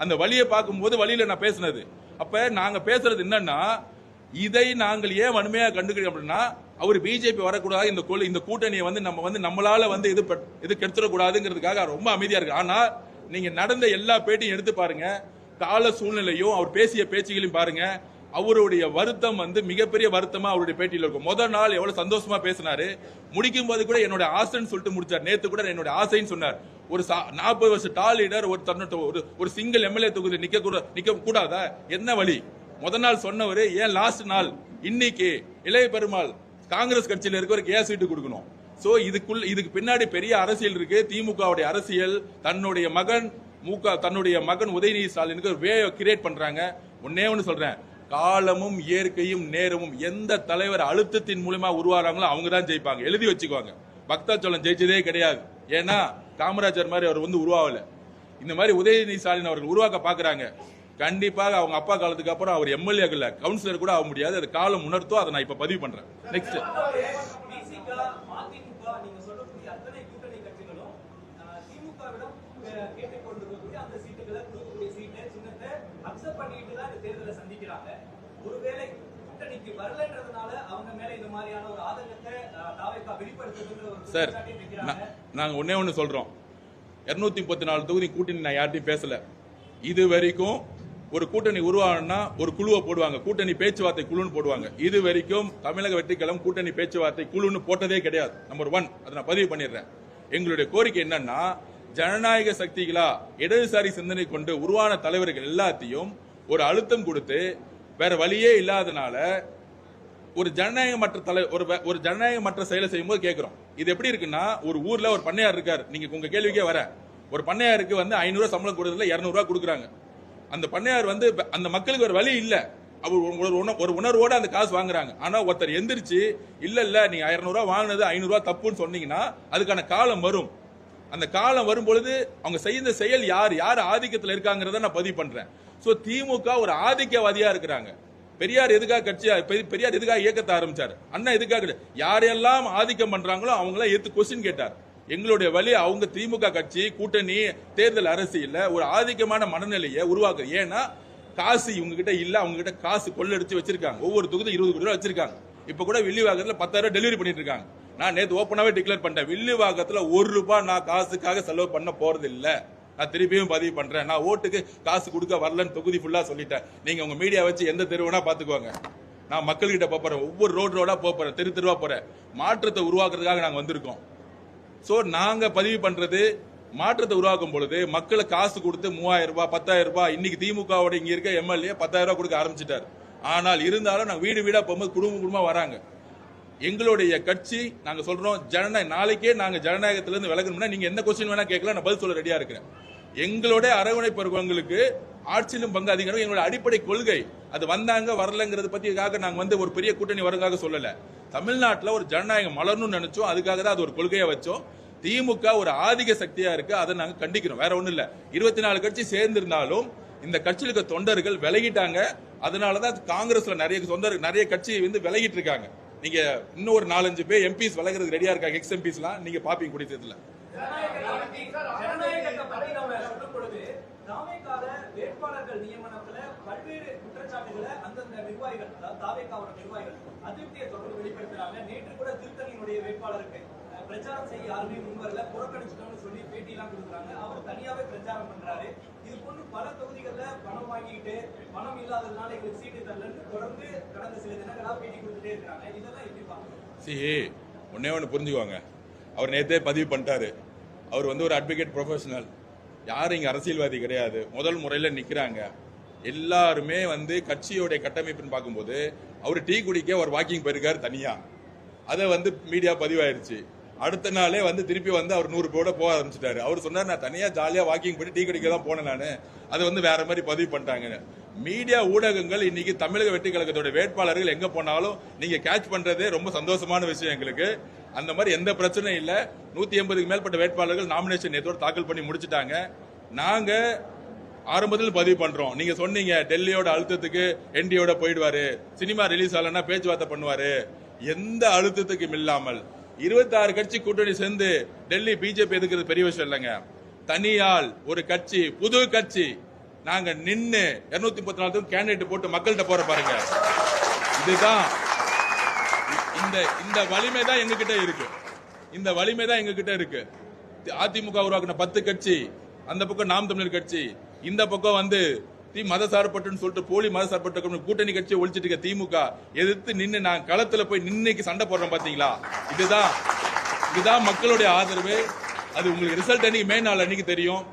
அந்த வலியை பார்க்கும்போது வழியில நான் பேசினது. அப்ப நாங்க பேசுறது என்னன்னா, இதை நாங்கள் ஏன் வன்மையா கண்டுக்கிறோம் அப்படின்னா, அவர் பிஜேபி வரக்கூடாது, இந்த கூட்டணியை நம்மளால இது கெடுத்துடக்கூடாதுங்கிறதுக்காக ரொம்ப அமைதியா இருக்கு. ஆனா நீங்க நடந்த எல்லா பேட்டியும் எடுத்து பாருங்க, கால சூழ்நிலையும் அவர் பேசிய பேச்சுகளையும் பாருங்க, அவருடைய வருத்தம் மிகப்பெரிய வருத்தமா அவருடைய பேட்டியில் இருக்கும். முதல் நாள் எவ்வளவு சந்தோஷமா பேசினாரு, முடிக்கும் போது கூட என்னோட ஆசைன்னு சொல்லிட்டு முடிச்சார். நேத்து கூட என்னோட ஆசைன்னு சொன்னார். ஒரு 40 வருஷ டால் லீடர் ஒரு சிங்கிள் எம்எல்ஏ தொகுதி நிக்க கூடாதா? என்ன வழி? முதல் நாள் சொன்னவர் ஏன் லாஸ்ட் நாள் இன்னைக்கு இளைய பெருமாள் காங்கிரஸ் கட்சியில் இருக்கவருக்கு ஏன் சீட்டு கொடுக்கணும்? சோ இதுக்கு பின்னாடி பெரிய அரசியல் இருக்கு. திமுகவுடைய அரசியல் தன்னுடைய மகன் உதயநிதி ஸ்டாலினுக்கு வே கிரியேட் பண்றாங்க. ஒன்னே ஒன்னு சொல்றேன், காலமும் இயற்கையும் நேரமும் எந்த தலைவர் அழுத்தத்தின் மூலமா உருவாறாங்களோ அவங்க தான் ஜெயிப்பாங்க. எழுதி வச்சுக்குவாங்க. பக்தாச்சோழன் ஜெயிச்சதே கிடையாது. ஏன்னா காமராஜர் மாதிரி அவர் உருவாகல. இந்த மாதிரி உதயநிதி ஸ்டாலின் அவர்கள் உருவாக்க பாக்குறாங்க. கண்டிப்பாக அவங்க அப்பா காலத்துக்கு அப்புறம் அவர் எம்எல்ஏ கவுன்சிலர் கூட ஆக முடியாது. அது காலம் உணர்த்தோ. அதை நான் இப்ப பதிவு பண்றேன். நெக்ஸ்ட் சார், நாங்க ஒன்னே ஒன்னு சொல்றோம், 234 தொகுதி கூட்டணி நான் யார்ட்டையும் பேசல. இது வரைக்கும் ஒரு கூட்டணி உருவானா ஒரு குழுவை போடுவாங்க, கூட்டணி பேச்சுவார்த்தை குழுன்னு போடுவாங்க. இது வரைக்கும் தமிழக வெற்றிக்கழகம் கூட்டணி பேச்சுவார்த்தை குழுன்னு போட்டதே கிடையாது. நம்பர் 1, அதை நான் பதிவு பண்ணிடுறேன். எங்களுடைய கோரிக்கை என்னன்னா, ஜனநாயக சக்திகளா இடதுசாரி சிந்தனை கொண்டு உருவான தலைவர்கள் எல்லாத்தையும் ஒரு அழுத்தம் கொடுத்து, வேற வழியே இல்லாதனால ஒரு ஜனநாயகமற்ற செயலை செய்யும்போது கேட்கிறோம். இது எப்படி இருக்குன்னா, ஒரு ஊர்ல ஒரு பண்ணையார் இருக்காரு. நீங்க உங்க கேள்விக்கே வர, ஒரு பண்ணையாருக்கு 500 ரூபாய் சம்பளம் கொடுக்கறதுல 200 ரூபாய் கொடுக்குறாங்க. அந்த பண்ணையார் அந்த மக்களுக்கு ஒரு வழி இல்ல, அவர் ஒரு உணர்வோட அந்த காசு வாங்குறாங்க. ஆனா ஒருத்தர் எந்திரிச்சு இல்ல நீங்க 200 ரூபாய் வாங்கினது 500 ரூபாய் தப்புன்னு சொன்னீங்கன்னா அதுக்கான காலம் வரும். அந்த காலம் வரும் பொழுது அவங்க செய்த செயல் யார் ஆதிக்கத்தில் இருக்காங்கிறத நான் பதிவு பண்றேன். சோ திமுக ஒரு ஆதிக்கவாதியா இருக்கிறாங்க. பெரியார் எதுக்காக இயக்கத்தை ஆரம்பிச்சாரு? அண்ணா எதுக்காக? யாரெல்லாம் ஆதிக்கம் பண்றாங்களோ அவங்களாம் எடுத்து கொஸ்டின் கேட்டார். எங்களுடைய வழி அவங்க திமுக கட்சி கூட்டணி தேர்தல் அரசியல்ல ஒரு ஆதிக்கமான மனநிலையை உருவாக்கு. ஏன்னா காசு இவங்க கிட்ட இல்ல, அவங்க கிட்ட காசு கொள்ளடிச்சு வச்சிருக்காங்க. ஒவ்வொரு தொகுதி 20 கோடி ரூபாய் வச்சிருக்காங்க. இப்ப கூட வில்லிவாக்கத்துல 10,000 டெலிவரி பண்ணிட்டு இருக்காங்க. நான் நேத்து ஓப்பனாவே டிக்ளேர் பண்ணிட்டேன், வில்லிவாக்கத்துல 1 ரூபாய் நான் காசுக்காக செலவு பண்ண போறது இல்ல. நான் திருப்பியும் பதிவு பண்றேன், நான் ஓட்டுக்கு காசு கொடுக்க வரலன்னு தொகுதி ஃபுல்லா சொல்லிட்டேன். நீங்க உங்க மீடியா வச்சு எந்த தெருவுனா பாத்துக்குவாங்க. நான் மக்கள்கிட்ட போறேன், ஒவ்வொரு ரோடா போறேன், தெருவா போறேன். மாற்றத்தை உருவாக்குறதுக்காக நாங்க வந்திருக்கோம். சோ நாங்க பதிவு பண்றது, மாற்றத்தை உருவாக்கும் பொழுது மக்களை காசு கொடுத்து 3000 ரூபாய் 10,000 ரூபாய், இன்னைக்கு திமுக இங்க இருக்க எம்எல்ஏ 10,000 ரூபாய் கொடுக்க ஆரம்பிச்சிட்டாரு. ஆனால் இருந்தாலும் நாங்க வீடு வீடா போகும்போது குடும்பமா வராங்க. எங்களுடைய கட்சி நாங்க சொல்றோம் நாளைக்கே நாங்க ஜனநாயகத்திலிருந்து விலகணும்னா நீங்க எந்த கொஸ்டின் வேணா கேட்கலாம், நான் பதில் சொல்ல ரெடியா இருக்கிறேன். எங்களுடைய அரவணைப்பவர்களுக்கு ஆட்சியிலும் பங்கு அதிகாரம் எங்களுடைய அடிப்படை கொள்கை. அது வந்தாங்க வரலங்கிறது பத்திக்காக நாங்க ஒரு பெரிய கூட்டணி வருவதாக சொல்லல. தமிழ்நாட்டில் ஒரு ஜனநாயகம் மலரணும்னு நினைச்சோம், அதுக்காக தான் அது ஒரு கொள்கையை வச்சோம். திமுக ஒரு ஆதிக்க சக்தியா இருக்கு, அதை நாங்க கண்டிக்கிறோம். வேற ஒண்ணும் இல்ல. 24 கட்சி சேர்ந்து இருந்தாலும் இந்த கட்சியில் இருக்க தொண்டர்கள் விலகிட்டாங்க. அதனாலதான் காங்கிரஸ்ல நிறைய கட்சி விலகிட்டு இருக்காங்க. நீங்க இன்னும் ஒரு 4-5 பேர் எம்பிஸ் விலகிறது ரெடியா இருக்காங்க. எக்ஸ் எம்பிஸ் எல்லாம் நீங்க பாப்பீங்க குடித்ததுல. வேட்பாளர்கள் நியமனத்துல பல்வேறு குற்றச்சாட்டுகளை அந்தந்த நிர்வாகிகள், அதாவது தாவேகாவோட நிர்வாகிகள் அதிருப்தியை தொடர்ந்து வெளிப்படுத்துறாங்க. நேற்று கூட திருத்தணியினுடைய வேட்பாளருக்கு பிரச்சாரம் செய்ய யாருமே முன்வரல, புறக்கணிச்சிட்டோம்னு சொல்லி பேட்டி எல்லாம் கொடுக்குறாங்க. அவர் தனியாவே பிரச்சாரம் பண்றாரு. இது போன்று பல தொகுதிகள்ல பணம் வாங்கிட்டு பணம் இல்லாததுனால எங்களுக்கு சீட்டு தரலன்னு தொடர்ந்து கடந்த சில தினங்களா பேட்டி கொடுத்துட்டே இருக்காங்க. இதெல்லாம் எப்படி பாக்குறீங்க? ஒன்னே ஒண்ணு புரிஞ்சுக்குவாங்க. அவர் நேத்தே பதிவு பண்ணிட்டாரு. அவர் ஒரு அட்வொகேட் ப்ரொஃபஷனல். யாரும் இங்க அரசியல்வாதி கிடையாது. முதல் முறையில நிக்கிறாங்க. எல்லாருமே கட்சியோட கட்டமைப்புன்னு பார்க்கும்போது அவர் டீ குடிக்க ஒரு வாக்கிங் போயிருக்காரு தனியா. அதை மீடியா பதிவாயிருச்சு. அடுத்த நாளே திருப்பி அவர் 100 பேரோட போக ஆரம்பிச்சிட்டாரு. அவர் சொன்னார், நான் தனியா ஜாலியா வாக்கிங் போயிட்டு டீ குடிக்க தான் போனேன் நானு. அதை வேற மாதிரி பதிவு பண்ணிட்டாங்க. மீடியா ஊடகங்கள் இன்னைக்கு தமிழக வெற்றி கழகத்தோட வேட்பாளர்கள் எங்க போனாலும் நீங்க கேட்ச் பண்றதே ரொம்ப சந்தோஷமான விஷயம் எங்களுக்கு. அந்த மாதிரி எந்த பிரச்சனையும் இல்ல. 180க்கு மேற்பட்ட வேட்பாளர்கள் நாமினேஷன் நேத்தோட தாக்கல் பண்ணி முடிச்சிட்டாங்க. நாங்க ஆரம்பத்தில் பதிவு பண்றோம். நீங்க சொன்னீங்க டெல்லியோட அழுத்தத்துக்கு என்டியோட போயிடுவாரு, சினிமா ரிலீஸ் ஆகலன்னா பேச்சுவார்த்தை பண்ணுவாரு. எந்த அழுத்தத்துக்கும் இல்லாமல் 26 கட்சி கூட்டணி சேர்ந்து டெல்லி பிஜேபி எதுக்குறது பெரிய விஷயம் இல்லைங்க. தனியால் ஒரு கட்சி, புது கட்சி, நாங்க நின்னு 234 கேண்டிடேட் போட்டு மக்கள்கிட்ட போற பாருங்க. இதுதான் இந்த வலிமை தான் எங்க கிட்ட இருக்கு. இந்த வலிமை தான் எங்க கிட்ட இருக்கு. அதிமுக உருவாக்குன 10 கட்சி, அந்த பக்கம் நாம் தமிழர் கட்சி, இந்த பக்கம் மத சார்பட்டுன்னு சொல்லிட்டு போலி மத சார்பட்ட கூட்டணி கட்சியை ஒழிச்சிட்டு இருக்க திமுக எதிர்த்து நின்று நான் களத்துல போய் நின்னைக்கு சண்டை போடுறோம் பாத்தீங்களா? இதுதான் மக்களுடைய ஆதரவு. அது உங்களுக்கு ரிசல்ட் அன்னைக்கு மே நாள் அன்னைக்கு தெரியும்.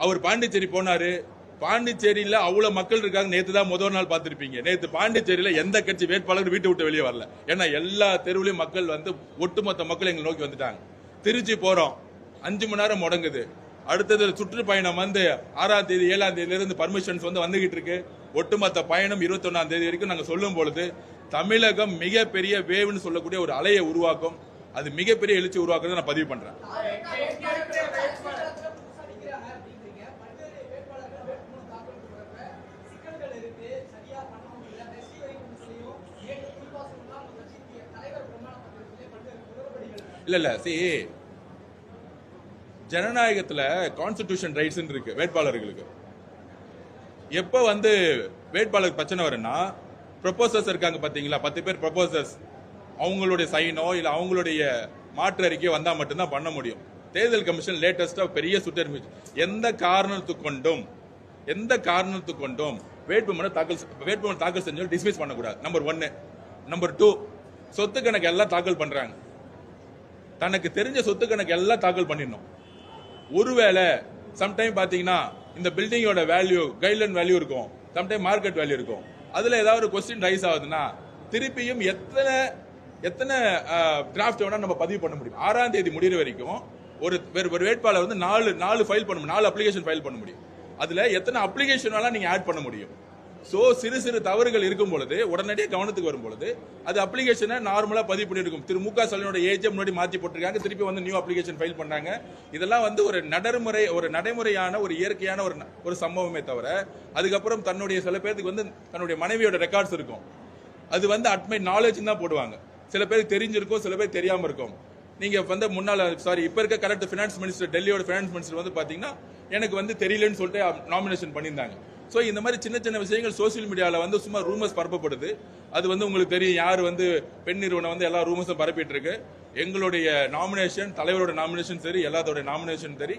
அவர் பாண்டிச்சேரி போனாரு. பாண்டிச்சேரியில அவ்வளவு மக்கள் இருக்காங்க. நேத்து தான் முதல் நாள் பார்த்திருப்பீங்க. நேத்து பாண்டிச்சேரியில எந்த கட்சி வேட்பாளர் வீட்டை விட்டு வெளியே வரல. ஏன்னா எல்லா தெருவிலையும் மக்கள் ஒட்டுமொத்த மக்கள் எங்களை நோக்கி வந்துட்டாங்க. திருச்சி போறோம், 5 மணி நேரம் முடங்குது. அடுத்தது சுற்றுப்பயணம் 6ஆம் தேதி 7ஆம் தேதியில இருந்து பர்மிஷன்ஸ் வந்துகிட்டு இருக்கு. ஒட்டுமொத்த பயணம் 21ஆம் தேதி வரைக்கும் நாங்க சொல்லும் பொழுது தமிழகம் மிகப்பெரிய வேவ்னு சொல்லக்கூடிய ஒரு அலையை உருவாக்கும். அது மிகப்பெரிய எழுச்சி உருவாக்குறத நான் பதிவு பண்றேன். இல்ல ஜனநாயகத்துல கான்ஸ்டிடியூஷன் ரைட்ஸ் இருக்கு வேட்பாளர்களுக்கு. எப்ப வேட்பாளருக்கு பிரச்சனை வரும்னா, ப்ரொபோசர்ஸ் இருக்காங்க பாத்தீங்களா, 10 பேர் ப்ரொபோசர்ஸ், அவங்களுடைய சைனோ இல்ல அவங்களுடைய மாற்று அறிக்கையோ வந்தா மட்டும்தான் பண்ண முடியும். தேர்தல் கமிஷன் லேட்டஸ்டா பெரிய சுற்றறிக்கை, எந்த காரணத்துக்கு கொண்டும் வேட்புமனு தாக்கல் செஞ்சு டிஸ்மிஸ் பண்ணக்கூடாது. நம்பர் 1. நம்பர் 2, சொத்து கணக்கு எல்லாம் தாக்கல் பண்றாங்க. தனக்கு தெரிஞ்ச சொத்து கணக்கு எல்லாம் தாக்கல் பண்ணிடணும். ஒருவேளை சம்டைம் பாத்தீங்கன்னா இந்த பில்டிங்கோட வேல்யூ கைட்லைன் வேல்யூ இருக்கும், சம்டைம் மார்க்கெட் வேல்யூ இருக்கும். அதுல ஏதாவது ஒரு கொஸ்டின் ரைஸ் ஆகுதுன்னா திருப்பியும் எத்தனை டிராஃப்ட் வேணா நம்ம பதிவு பண்ண முடியும். 6ஆம் தேதி முடிகிற வரைக்கும் ஒரு வேட்பாளர் 4 ஃபைல் பண்ண முடியும், 4 அப்ளிகேஷன் ஃபைல் பண்ண முடியும். அதுல எத்தனை அப்ளிகேஷன் வேணா நீங்க ஆட் பண்ண முடியும். சோ சிறு தவறுகள் இருக்கும் பொழுது உடனடியாக கவனத்துக்கு வரும் பொழுது அது அப்ளிகேஷனை நார்மலா பதிவு பண்ணிருக்கும். திரு மு க ஸ்டாலினோட ஏஜ் முன்னாடி மாத்தி போட்டிருக்காங்க, திருப்பி நியூ அப்ளிகேஷன் ஃபைல் பண்ணாங்க. இதெல்லாம் ஒரு நடைமுறையான ஒரு இயற்கையான ஒரு சம்பவமே தவிர அதுக்கப்புறம் தன்னுடைய சில பேருக்கு தன்னுடைய மனைவியோட ரெக்கார்ட்ஸ் இருக்கும். அது அட்மை நாலேஜ் தான் போடுவாங்க. சில பேருக்கு தெரிஞ்சிருக்கும், சில பேர் தெரியாம இருக்கும். நீங்க முன்னால இப்ப இருக்க கரெக்ட் பினான்ஸ் மினிஸ்டர், டெல்லியோட பினான்ஸ் மினிஸ்டர் பாத்தீங்கன்னா எனக்கு தெரியலன்னு சொல்லிட்டு நாமினேஷன் பண்ணியிருந்தாங்க. சோ இந்த மாதிரி சின்ன விஷயங்கள் சோசியல் மீடியால சும்மா ரூமர்ஸ் பரப்பப்படுது. அது உங்களுக்கு தெரியும் யாரு பெண் நிறுவனம் எல்லா ரூமர்ஸும் பரப்பிட்டு இருக்கு. எங்களுடைய நாமினேஷன், தலைவரோட நாமினேஷன் சரி, எல்லாத்தோட நாமினேஷன் சரி,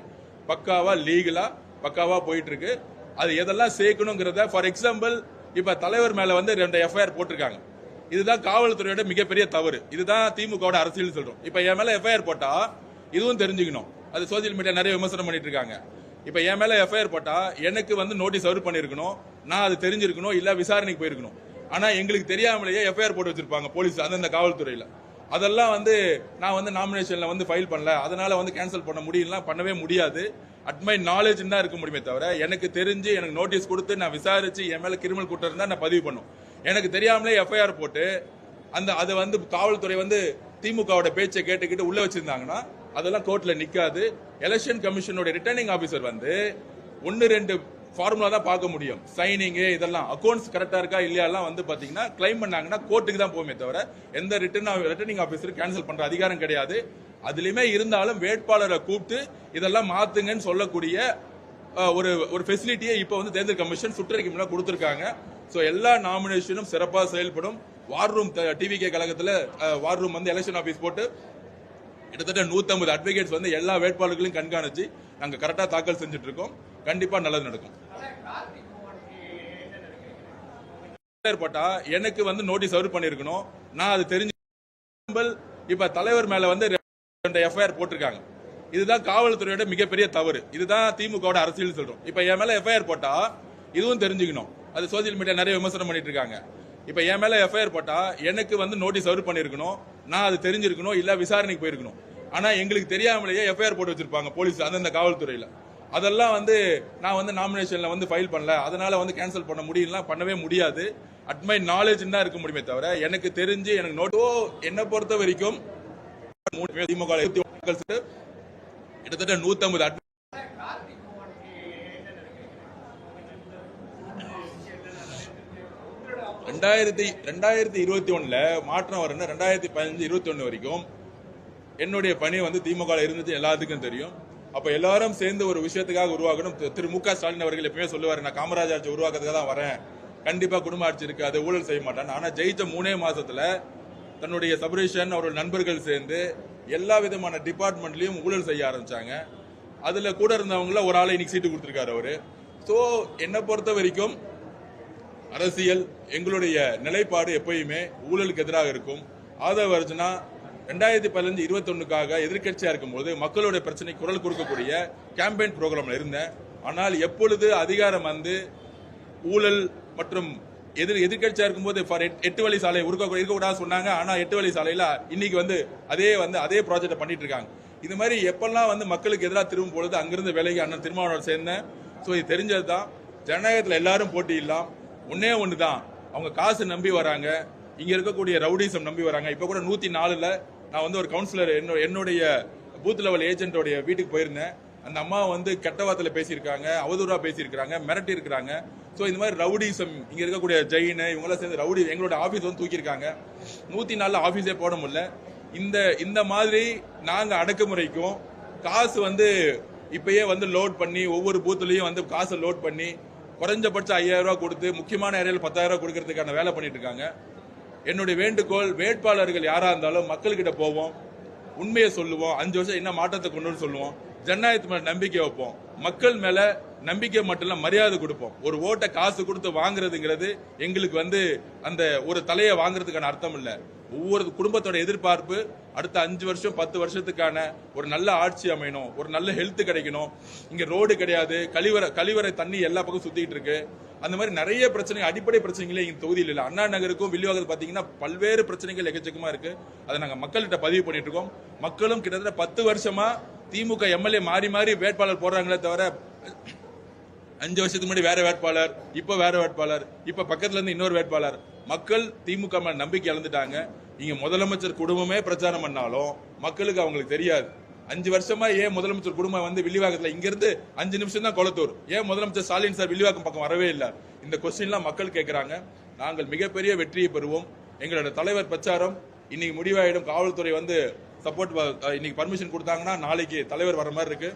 பக்காவா லீகலா பக்காவா போயிட்டு இருக்கு. அது எதெல்லாம் சேர்க்கணுங்கிறத ஃபார் எக்ஸாம்பிள் இப்ப தலைவர் மேல 2 எஃப்ஐஆர் போட்டிருக்காங்க. இதுதான் காவல்துறையோட மிகப்பெரிய தவறு. இதுதான் திமுக அரசியல் சொல்றோம். இப்ப என் மேல எஃப்ஐஆர் போட்டா இதுவும் தெரிஞ்சுக்கணும். அது சோசியல் மீடியா நிறைய விமர்சனம் பண்ணிட்டு இருக்காங்க. இப்ப என் மேல எஃப்ஐஆர் போட்டா எனக்கு நோட்டீஸ் சர்வ் பண்ணிருக்கணும், நான் அது தெரிஞ்சிருக்கணும், இல்ல விசாரணைக்கு போயிருக்கணும். ஆனா எங்களுக்கு தெரியாமலேயே எஃப்ஐஆர் போட்டு வச்சிருப்பாங்க போலீஸ் அந்தந்த காவல்துறையில. அதெல்லாம் வந்து நான் வந்து நாமினேஷன்ல வந்து ஃபைல் பண்ணல, அதனால வந்து கேன்சல் பண்ண முடியலாம், பண்ணவே முடியாது. அட் மை நாலேஜ் தான் இருக்க முடியுமே தவிர எனக்கு தெரிஞ்சு எனக்கு நோட்டீஸ் கொடுத்து நான் விசாரிச்சு என் மேல கிரிமினல் குற்றம் இருந்தா நான் பதிவு பண்ணும். எனக்கு தெரியாமலே எஃப்ஐஆர் போட்டு அது வந்து காவல்துறை வந்து திமுகவோட பேச்சை கேட்டுக்கிட்டு உள்ள வச்சிருந்தாங்கன்னா அதெல்லாம் கோர்ட்ல நிக்காது. எலெக்ஷன் கமிஷனோட ரிட்டர்னிங் ஆபீசர் வந்து 1-2 ஃபார்முலா தான் பார்க்க முடியும். சைனிங் இதெல்லாம் அக்கௌண்ட்ஸ் கரெக்டா இருக்கா இல்லையாலாம் வந்து பாத்தீங்கன்னா கிளைம் பண்ணாங்கன்னா கோர்ட்டுக்கு தான் போகுமே தவிர எந்த ரிட்டர்னிங் ஆபீசர் கேன்சல் பண்ற அதிகாரம் கிடையாது. அதுலயுமே இருந்தாலும் வேட்பாளரை கூப்பிட்டு இதெல்லாம் மாத்துங்கன்னு சொல்லக்கூடிய ஒரு ஃபெசிலிட்டியை இப்ப வந்து தேர்தல் கமிஷன் சுற்றறிக்கை மூலம் கொடுத்திருக்காங்க. சோ எல்லா நாமினேஷனும் சிறப்பாக செயல்படும். வார் ரூம் டிவிகே கழகத்துல வார் ரூம் வந்து எலெக்ஷன் ஆபீஸ் போட்டு கிட்டத்தட்ட 150 அட்வொகேட்ஸ் வந்து எல்லா வேட்பாளர்களையும் கண்காணிச்சு நாங்க கரெக்டா தாக்கல் செஞ்சுட்டு இருக்கோம். கண்டிப்பா நல்லது நடக்கும். ஏற்பட்டா எனக்கு வந்து நோட்டீஸ் சர்வ் பண்ணிருக்கணும். நான் அது தெரிஞ்சு இப்ப தலைவர் மேல வந்து எஃப்ஐஆர் போட்டிருக்காங்க. இதுதான் காவல்துறையோட மிகப்பெரிய தவறு. இதுதான் திமுக அரசியல் சொல்றோம். இப்ப என் மேல எஃப்ஐஆர் போட்டா இதுவும் தெரிஞ்சுக்கணும். அது சோசியல் மீடியா நிறைய விமர்சனம் பண்ணிட்டு இருக்காங்க. இப்ப என் மேல எஃப்ஐஆர் போட்டா எனக்கு வந்து நோட்டீஸ் சர்வ் பண்ணிருக்கணும், நான் அது தெரிஞ்சிருக்கணும், இல்ல விசாரணைக்கு போயிருக்கணும். ஆனா எங்களுக்கு தெரியாமலேயே எஃப்ஐஆர் போட்டு வச்சிருப்பாங்க போலீஸ் அந்தந்த காவல்துறையில. அதெல்லாம் வந்து நான் வந்து நாமினேஷன்ல வந்து ஃபைல் பண்ணல, அதனால வந்து கேன்சல் பண்ண முடியலாம், பண்ணவே முடியாது. அட் மை நாலேஜ் தான் இருக்க முடியுமே தவிர எனக்கு தெரிஞ்சு எனக்கு நோட்டோ என்ன பொறுத்த வரைக்கும் திமுக கிட்டத்தட்ட 150 2021 மாற்றம் வரணும். 2015-21 வரைக்கும் என்னுடைய பணி வந்து திமுக இருந்துச்சு, எல்லாத்துக்கும் தெரியும். அப்ப எல்லாரும் சேர்ந்து ஒரு விஷயத்துக்காக உருவாக்கணும். திரு மு.க. ஸ்டாலின் அவர்கள் எப்பவுமே சொல்லுவாரு, நான் காமராஜ் ஆட்சி உருவாக்குறதுக்காக தான் வரேன், கண்டிப்பா குடும்ப ஆட்சி இருக்காது, ஊழல் செய்ய மாட்டான். ஆனா ஜெயிச்ச 3 மாசத்துல தன்னுடைய சபரேஷன் அவர்கள் நண்பர்கள் சேர்ந்து எல்லா விதமான டிபார்ட்மெண்ட்லயும் ஊழல் செய்ய ஆரம்பிச்சாங்க. அதுல கூட இருந்தவங்கள ஒரு ஆளை இன்னைக்கு சீட்டு கொடுத்திருக்காரு அவரு. சோ என்ன பொறுத்த வரைக்கும் அரசியல் எங்களுடைய நிலைப்பாடு எப்பயுமே ஊழலுக்கு எதிராக இருக்கும். ஆதரவு அர்ஜுனா 2015-21க்காக எதிர்கட்சியா இருக்கும்போது மக்களுடைய பிரச்சனை குரல் கொடுக்கக்கூடிய கேம்பெயின் ப்ரோக்ராம்ல இருந்தேன். ஆனால் எப்பொழுது அதிகாரம் வந்து ஊழல் மற்றும் எதிர்கட்சியா இருக்கும்போது 8 வழி சாலை இருக்கக்கூடாது சொன்னாங்க. ஆனா 8 வழி சாலையில இன்னைக்கு வந்து அதே ப்ராஜெக்ட் பண்ணிட்டு இருக்காங்க. இது மாதிரி எப்பெல்லாம் வந்து மக்களுக்கு எதிராக திரும்பும் பொழுது அங்கிருந்து விலகி அண்ணன் திருமாவளவன் சேர்ந்தேன். ஸோ இது தெரிஞ்சதுதான். ஜனநாயகத்தில் எல்லாரும் போட்டியிடலாம். ஒன்னே ஒண்ணுதான், அவங்க காசு நம்பி வராங்க, இங்க இருக்கக்கூடிய ரவுடிசம் நம்பி வராங்க. இப்ப கூட 104ல நான் வந்து ஒரு கவுன்சிலர் என்னுடைய பூத் லெவல் ஏஜென்டோடைய வீட்டுக்கு போயிருந்தேன். அந்த அம்மா வந்து கெட்ட வார்த்தையில பேசியிருக்காங்க, அவதூறா பேசியிருக்காங்க, மிரட்டி இருக்கிறாங்க. சோ இந்த மாதிரி ரவுடிசம் இங்க இருக்கக்கூடிய ஜெயின் இவங்கெல்லாம் சேர்ந்து ரவுடி எங்களோட ஆபீஸ் வந்து தூக்கியிருக்காங்க. 104ல ஆபீஸே போட முடியல. இந்த மாதிரி நாங்க அடக்குமுறைக்கும் காசு வந்து இப்பயே வந்து லோட் பண்ணி ஒவ்வொரு பூத்துலயும் வந்து காசை லோட் பண்ணி குறைஞ்சபட்சம் 5000 ரூபாய் கொடுத்து முக்கியமான ஏரியாவில் 10,000 ரூபாய் கொடுக்கறதுக்கான வேலை பண்ணிட்டு இருக்காங்க. என்னுடைய வேண்டுகோள், வேட்பாளர்கள் யாரா இருந்தாலும் மக்கள்கிட்ட போவோம், உண்மையை சொல்லுவோம், 5 வருஷம் என்ன மாற்றத்தை கொண்டு சொல்லுவோம், ஜனநாயகத்து மேல நம்பிக்கை வைப்போம், மக்கள் மேல நம்பிக்கை மட்டும் இல்ல மரியாதை கொடுப்போம். ஒரு ஓட்டை காசு கொடுத்து வாங்குறதுங்கிறது எங்களுக்கு வந்து அந்த ஒரு தலையை வாங்குறதுக்கான அர்த்தம் இல்ல. ஒவ்வொரு குடும்பத்தோட எதிர்பார்ப்பு அடுத்த 5 வருஷம் 10 வருஷத்துக்கான ஒரு நல்ல ஆட்சி அமையணும், ஒரு நல்ல ஹெல்த் கிடைக்கணும். இங்க ரோடு கிடையாது, கழிவறை தண்ணி எல்லா பக்கம் சுத்திட்டு இருக்கு. அந்த மாதிரி நிறைய பிரச்சனை, அடிப்படை பிரச்சனைகளே இங்க தொகுதியில் இல்ல. அண்ணா நகருக்கும் வில்லிவாக்கத்துக்கு பாத்தீங்கன்னா பல்வேறு பிரச்சனைகள் எக்கச்சக்கமா இருக்கு. அதை நாங்க மக்கள்கிட்ட பதிவு பண்ணிட்டு இருக்கோம். மக்களும் கிட்டத்தட்ட 10 வருஷமா திமுக எம்எல்ஏ மாறி மாறி வேட்பாளர் போடுறாங்களே தவிர 5 வருஷத்துக்கு முன்னாடி வேற வேட்பாளர், இப்ப வேற வேட்பாளர், இப்ப பக்கத்துல இருந்து இன்னொரு வேட்பாளர். மக்கள் திமுக மேல நம்பிக்கை இழந்துட்டாங்க. இங்க முதலமைச்சர் குடும்பமே பிரச்சாரம் பண்ணாலும் மக்களுக்கு அவங்களுக்கு தெரியாது. 5 வருஷமா ஏன் முதலமைச்சர் குடும்பம் வந்து வில்லிவாக்கத்துல இங்க இருந்து 5 நிமிஷம் தான் கொளத்தூர், ஏன் முதலமைச்சர் ஸ்டாலின் சார் வில்லிவாக்கம் பக்கம் வரவே இல்லை? இந்த கொஸ்டின்லாம் மக்கள் கேட்கிறாங்க. நாங்கள் மிகப்பெரிய வெற்றியை பெறுவோம். எங்களோட தலைவர் பிரச்சாரம் இன்னைக்கு முடிவாயிடும். காவல்துறை வந்து சப்போர்ட் இன்னைக்கு பர்மிஷன் கொடுத்தாங்கன்னா நாளைக்கு தலைவர் வர மாதிரி இருக்கு.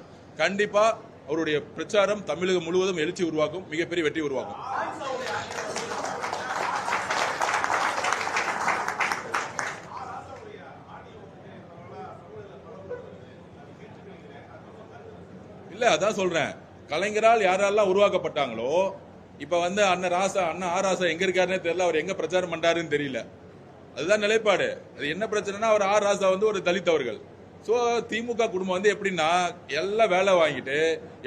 கண்டிப்பா அவருடைய பிரச்சாரம் தமிழகம் முழுவதும் எழுச்சி உருவாக்கும், மிகப்பெரிய வெற்றி உருவாக்கும். இல்ல அதான் சொல்றேன், கலைஞரால் யாரெல்லாம் உருவாக்கப்பட்டாங்களோ இப்ப வந்து அண்ணன் ஆர் ராசா எங்க இருக்காருன்னே தெரியல, அவர் எங்க பிரச்சாரம் பண்றாருன்னு தெரியல. அதுதான் நிலைப்பாடு. அது என்ன பிரச்சனைனா அவர் ஆர் ராசா வந்து ஒரு தலித் அவர்கள். சோ திமுக குடும்பம் வந்து எப்படின்னா எல்லாம் வேலை வாங்கிட்டு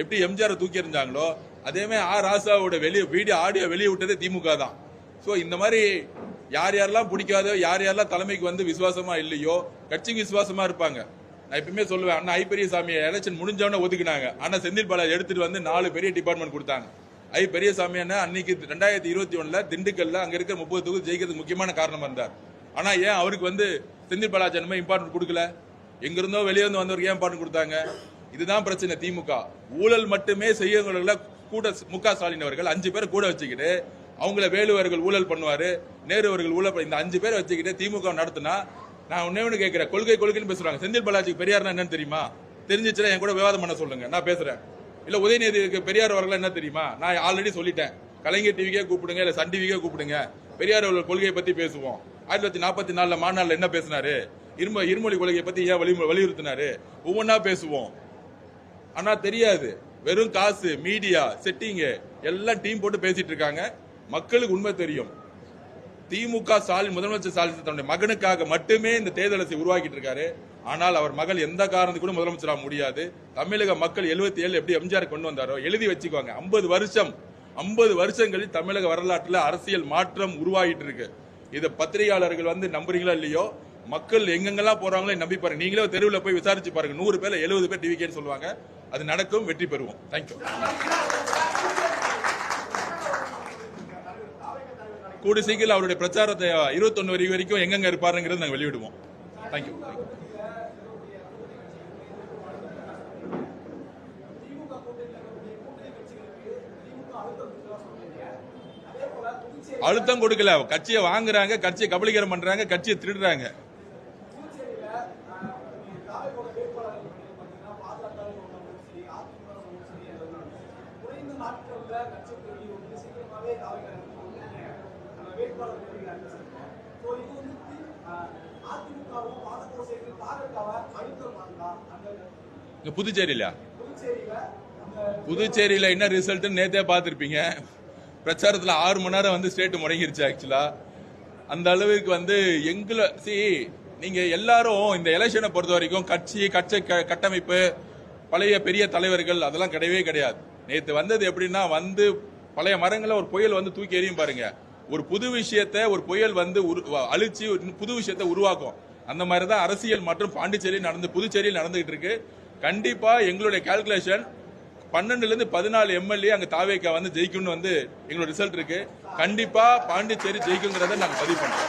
எப்படி எம்ஜிஆர் தூக்கி எறிஞ்சாங்களோ அதே மாதிரி ஆர் ராசாவோட வீடியோ ஆடியோ வெளியே விட்டதே திமுக தான். ஸோ இந்த மாதிரி யார் யாரெல்லாம் பிடிக்காதோ யார் யாரெல்லாம் தலைமைக்கு வந்து விசுவாசமா இல்லையோ கட்சிக்கு விசுவாசமா இருப்பாங்க. நான் எப்பவுமே சொல்லுவேன், அண்ணா ஐ பெரியசாமியை எலெக்ஷன் முடிஞ்சவன ஒதுக்குனாங்க. ஆனா செந்தில் பாலாஜி எடுத்துட்டு வந்து 4 பெரிய டிபார்ட்மெண்ட் கொடுத்தாங்க. ஐ பெரியசாமி அண்ணா அன்னைக்கு 2021 திண்டுக்கல்ல அங்க இருக்கிற 30 தொகுதி ஜெயிக்கிறதுக்கு முக்கியமான காரணம் இருந்தார். ஆனா ஏன் அவருக்கு வந்து செந்தில் பாலாஜி அண்ணா இம்பார்ட்டன்ட் கொடுக்கல? எங்க இருந்தோ வெளியே வந்து வந்தவருக்கு ஏன் இம்பார்ட்டன்ட் கொடுத்தாங்க? இதுதான் பிரச்சனை. திமுக ஊழல் மட்டுமே செய்யறவங்கள கூட முக ஸ்டாலின் அவர்கள் 5 பேர் கூட வச்சுக்கிட்டு அவங்கள வேலு அவர்கள் ஊழல் பண்ணுவாரு, நேரு அவர்கள் ஊழல், இந்த 5 பேரை வச்சுக்கிட்டு திமுக நடத்தினா நான் ஒண்ணு கேட்கிறேன். கொள்கைன்னு பேசுறாங்க. செந்தில் பாலாஜிக்கு பெரியார்னா என்னன்னு தெரியுமா? தெரிஞ்சிச்சுன்னா என் கூட விவாதம் பண்ண சொல்லுங்க, நான் பேசுறேன். இல்ல உதயநிதிக்கு பெரியார் அவர்கள் என்ன தெரியுமா? நான் ஆல்ரெடி சொல்லிட்டேன். கலைஞர் டிவிக்கே கூப்பிடுங்க, இல்ல சன் டிவிக்கே கூப்பிடுங்க, பெரியார் அவர்கள் கொள்கையை பத்தி பேசுவோம். 1944 மாநாடுல என்ன பேசினாரு, இருமொழி கொள்கையை பத்தி ஏன் வலியுறுத்தினாரு, ஒவ்வொன்னா பேசுவோம். ஆனா தெரியாது. வெறும் காசு, மீடியா செட்டிங் எல்லாம் டீம் போட்டு பேசிட்டு இருக்காங்க. மக்களுக்கு உண்மை தெரியும். திமுக ஸ்டாலின், முதலமைச்சர் ஸ்டாலின் தன்னுடைய மகனுக்காக மட்டுமே இந்த தேர்தலை உருவாக்கிட்டு இருக்காரு. ஆனால் அவர் மகள் எந்த காரணத்துக்கு கூட முதலமைச்சராக முடியாது. தமிழக மக்கள் 77 எப்படி எம்ஜிஆர் கொண்டு வந்தாரோ எழுதி வச்சுக்குவாங்க. 50 வருஷங்களில் தமிழக வரலாற்றில் அரசியல் மாற்றம் உருவாகிட்டு இருக்கு. இதை பத்திரிகையாளர்கள் வந்து நம்புறீங்களா இல்லையோ, மக்கள் எங்கெங்கெல்லாம் போறாங்களோ நம்பி பாருங்க. நீங்களே தெருவில் போய் விசாரிச்சு பாருங்க. 100 பேர்ல 70 பேர் டிவிக்கேன்னு சொல்லுவாங்க. அது நடக்கும், வெற்றி பெறுவோம். தேங்க்யூ. கூடி சீக்கிரம் அவருடைய பிரச்சாரத்தை 21 வரைக்கும் எங்கெங்க இருப்பாருங்கிறது நாங்கள் வெளியிடுவோம். தேங்க்யூ. அழுத்தம் கொடுக்கல, கட்சியை வாங்குறாங்க, கட்சியை கபலீகரம் பண்றாங்க, கட்சியை திருடுறாங்க. புதுச்சேரியில என்ன ரிசல்ட் நேத்தே பார்த்திருப்பீங்க. பிரச்சாரத்துல 6 மணி நேரம் வந்து ஸ்டேட் முடங்கிருச்சு. ஆக்சுவலா அந்த அளவுக்கு வந்து நீங்க எல்லாரும் இந்த எலெக்ஷனை பொறுத்த வரைக்கும் கட்சி கட்டமைப்பு பழைய பெரிய தலைவர்கள் அதெல்லாம் கிடையவே கிடையாது. நேத்து வந்தது எப்படின்னா, வந்து பழைய மரங்களை ஒரு புயல் வந்து தூக்கி எறியும் பாருங்க. ஒரு புது விஷயத்தை ஒரு புயல் வந்து அழிச்சு புது விஷயத்தை உருவாக்கும். அந்த மாதிரிதான் அரசியல் மற்றும் பாண்டிச்சேரியில் புதுச்சேரியில் நடந்துகிட்டு இருக்கு. கண்டிப்பா எங்களுடைய கால்குலேஷன் 12 இருந்து 14 எம்எல்ஏ அங்க தாவேக்கா வந்து ஜெயிக்கும்னு வந்து எங்களோட ரிசல்ட் இருக்கு. கண்டிப்பா பாண்டிச்சேரி ஜெயிக்குங்கிறத நாங்க பதிவு பண்றோம்.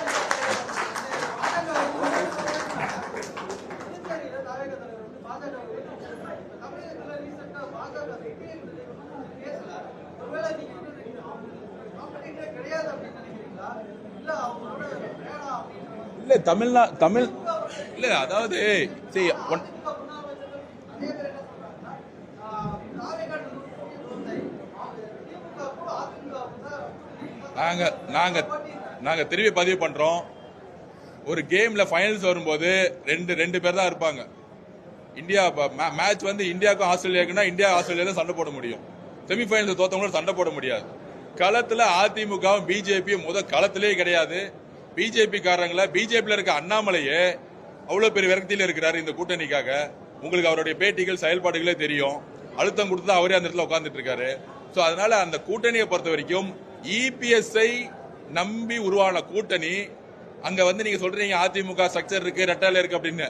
இல்ல தமிழ் இல்ல, அதாவது நாங்க திரும்பி பதிவு பண்றோம். ஒரு கேம்ல ஃபைனல்ஸ் வரும்போது ரெண்டு பேர் தான் இருப்பாங்க. இந்தியா மேட்ச் வந்து இந்தியாவுக்கும் ஆஸ்திரேலியாவுக்குன்னா இந்தியா ஆஸ்திரேலியா தான் சண்டை போட முடியும். செமிஃபைனல்ஸ் தோத்தவங்களும் சண்டை போட முடியாது. களத்துல அதிமுகவும் பிஜேபியும் களத்திலே கிடையாது. பிஜேபி காரங்கள பிஜேபியில இருக்க அண்ணாமலையே அவ்வளவு பெரிய விரக்தியில இருக்கிறாரு இந்த கூட்டணிக்காக. உங்களுக்கு அவருடைய பேட்டிகள் செயல்பாடுகளே தெரியும். அழுத்தம் கொடுத்து அவரே அந்த இடத்துல உட்கார்ந்துட்டு இருக்காரு. சோ அதனால அந்த கூட்டணியை பொறுத்த வரைக்கும் இபிஎஸ்ஐ நம்பி உருவான கூட்டணி. அங்க வந்து நீங்க சொல்றீங்க அதிமுக ஸ்ட்ரக்சர் இருக்கு, ரெட்டால இருக்கு அப்படின்னு.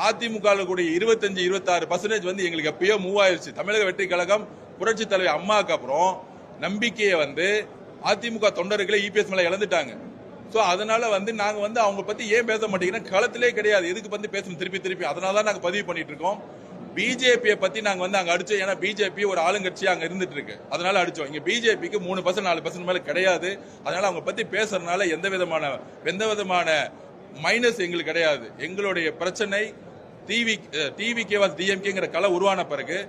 அதிமுக கூடிய 25-26% வந்து எங்களுக்கு எப்பயோ மூவ் ஆயிருச்சு. தமிழக வெற்றி கழகம் புரட்சி தலைவர் அம்மாவுக்கு அப்புறம் நம்பிக்கையை வந்து அதிமுக தொண்டர்களை இபிஎஸ் மேல இழந்துட்டாங்க. சோ அதனால வந்து நாங்க வந்து அவங்க பத்தி ஏன் பேச மாட்டேங்கிறோம், களத்திலே கிடையாது. எதுக்கு வந்து பேசணும் திருப்பி அதனால தான் நாங்க பதிவு பண்ணிட்டு இருக்கோம். பிஜேபியை பத்தி நாங்க வந்து அங்க அடிச்சோம். ஏன்னா பிஜேபி ஒரு ஆளுங்கட்சி அங்க இருந்துட்டு இருக்கு, அதனால அடிச்சோம். இங்க பிஜேபிக்கு 3% 4% மேல கிடையாது. அதனால அவங்க பத்தி பேசுறதுனால எந்த விதமான மைனஸ் எங்களுக்கு கிடையாது. எங்களுடைய பிரச்சனை டிவிகே டிஎம்கேங்கிற கலை உருவான பிறகு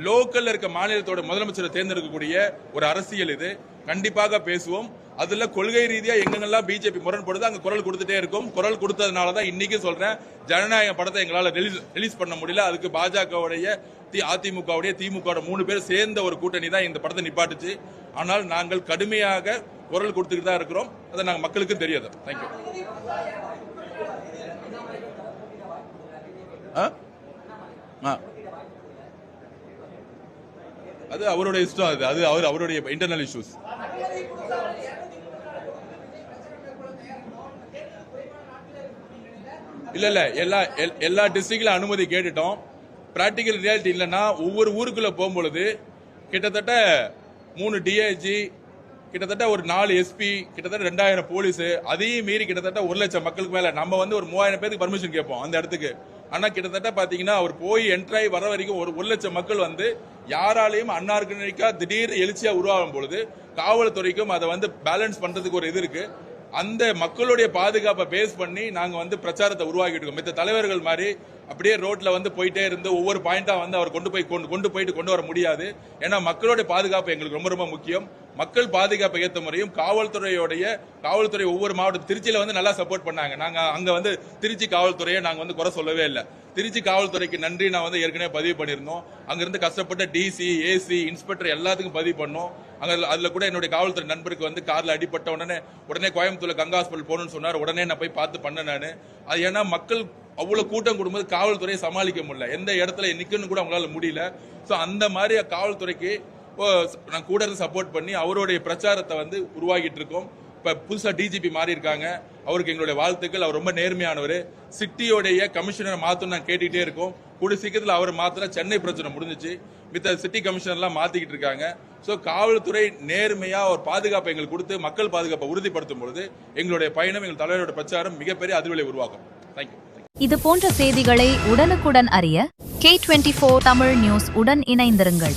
லோக்கல்ல இருக்க மாநிலத்தோட முதலமைச்சரை தேர்ந்தெடுக்கக்கூடிய ஒரு அரசியல் இது. கண்டிப்பாக பேசுவோம். அதுல கொள்கை ரீதியா எங்கெல்லாம் பிஜேபி முரண்படுது அங்க குரல் கொடுத்துட்டே இருக்கும். குரல் கொடுத்ததுனாலதான் இன்னைக்கு சொல்றேன், ஜனநாயக படத்தை எங்களால ரிலீஸ் பண்ண முடியல. அதுக்கு பாஜகவுடைய அதிமுகவுடைய திமுக 3 பேர் சேர்ந்த ஒரு கூட்டணி தான் இந்த படத்தை நிப்பாட்டுச்சு. ஆனால் நாங்கள் கடுமையாக குரல் கொடுத்துட்டு தான் இருக்கிறோம். அதை நாங்க மக்களுக்கு தெரியாது. தேங்க்யூ. அது அவருடைய இஷ்டம். அது அவருடைய இன்டர்னல் இஷ்யூஸ். இல்ல எல்லா டிஸ்ட்ரிக்ட்ல அனுமதி கேட்டுட்டோம். பிராக்டிகல் ரியாலிட்டி இல்லைன்னா ஒவ்வொரு ஊருக்குள்ள போகும்பொழுது கிட்டத்தட்ட 3 டிஐஜி, கிட்டத்தட்ட ஒரு 4 எஸ்பி, கிட்டத்தட்ட 2000 போலீஸ், அதையும் மீறி கிட்டத்தட்ட 1 லட்சம் மக்களுக்கு மேல நம்ம வந்து ஒரு 3000 பேருக்கு பர்மிஷன் கேட்போம் அந்த இடத்துக்கு. ஆனா கிட்டத்தட்ட பாத்தீங்கன்னா அவர் போய் என்ட்ராய் வர வரைக்கும் ஒரு 1 லட்சம் மக்கள் வந்து யாராலையும் அன்ஆர்கனைஸ்டா திடீர் எழுச்சியா உருவாகும் பொழுது காவல்துறைக்கும் அதை வந்து பேலன்ஸ் பண்றதுக்கு ஒரு இது இருக்கு. அந்த மக்களுடைய பாதுகாப்பை பேஸ் பண்ணி நாங்க வந்து பிரச்சாரத்தை உருவாக்கிட்டு இருக்கோம். மற்ற தலைவர்கள் மாதிரி அப்படியே ரோட்ல வந்து போயிட்டே இருந்து ஒவ்வொரு பாயிண்டா வந்து அவர் கொண்டு வர முடியாது. ஏன்னா மக்களுடைய பாதுகாப்பு எங்களுக்கு ரொம்ப ரொம்ப முக்கியம். மக்கள் பாதுகாப்பை ஏற்ற முறையும் காவல்துறை ஒவ்வொரு மாவட்டம் திருச்சியில வந்து நல்லா சப்போர்ட் பண்ணாங்க. நாங்க அங்க வந்து திருச்சி காவல்துறையை நாங்க வந்து குறை சொல்லவே இல்லை. திருச்சி காவல்துறைக்கு நன்றி நான் வந்து ஏற்கனவே பதிவு பண்ணியிருந்தோம். அங்கிருந்து கஷ்டப்பட்ட டிசி, ஏசி, இன்ஸ்பெக்டர் எல்லாத்துக்கும் பதிவு பண்ணோம். அதுல கூட என்னுடைய காவல்துறை நண்பருக்கு வந்து கார்ல அடிப்பட்ட உடனே கோயம்புத்தூர்ல கங்கா ஹாஸ்பிட்டல் போகணும்னு சொன்னார். உடனே நான் போய் பார்த்து பண்ணேன் நானு. அது ஏன்னா மக்கள் அவ்வளவு கூட்டம் கூடும்போது காவல்துறையை சமாளிக்க முடியல, எந்த இடத்துல நிக்கணும் கூட அவங்களால முடியல. சோ அந்த மாதிரி காவல்துறைக்கு நான் கூட இருந்து சப்போர்ட் பண்ணி அவருடைய பிரச்சாரத்தை வந்து உருவாக்கிட்டு இருக்கோம். இப்ப புதுசா டிஜிபி மாறி இருக்காங்க, அவருக்கு எங்களுடைய வாழ்த்துக்கள். அவர் ரொம்ப நேர்மையானவர். சிட்டியோடைய கமிஷனரை மாத்தணும் நான் கேட்டுட்டே இருக்கோம். கூடிய சீக்கிரத்தில் அவர் மாத்திர சென்னை பிரச்சனை முடிஞ்சிச்சு. மித்த சிட்டி கமிஷனர்லாம் மாத்திக்கிட்டு இருக்காங்க. சோ காவல்துறை நேர்மையா ஒரு பாதுகாப்பை எங்களுக்கு கொடுத்து மக்கள் பாதுகாப்பை உறுதிப்படுத்தும் பொழுது எங்களுடைய பயணம், எங்கள் தலைவருடைய பிரச்சாரம் மிகப்பெரிய அதிர்வலை உருவாக்கும். தேங்க்யூ. இது போன்ற செய்திகளை உடனுக்குடன் அறிய K24 தமிழ் நியூஸ் உடன் இணைந்திருங்கள்.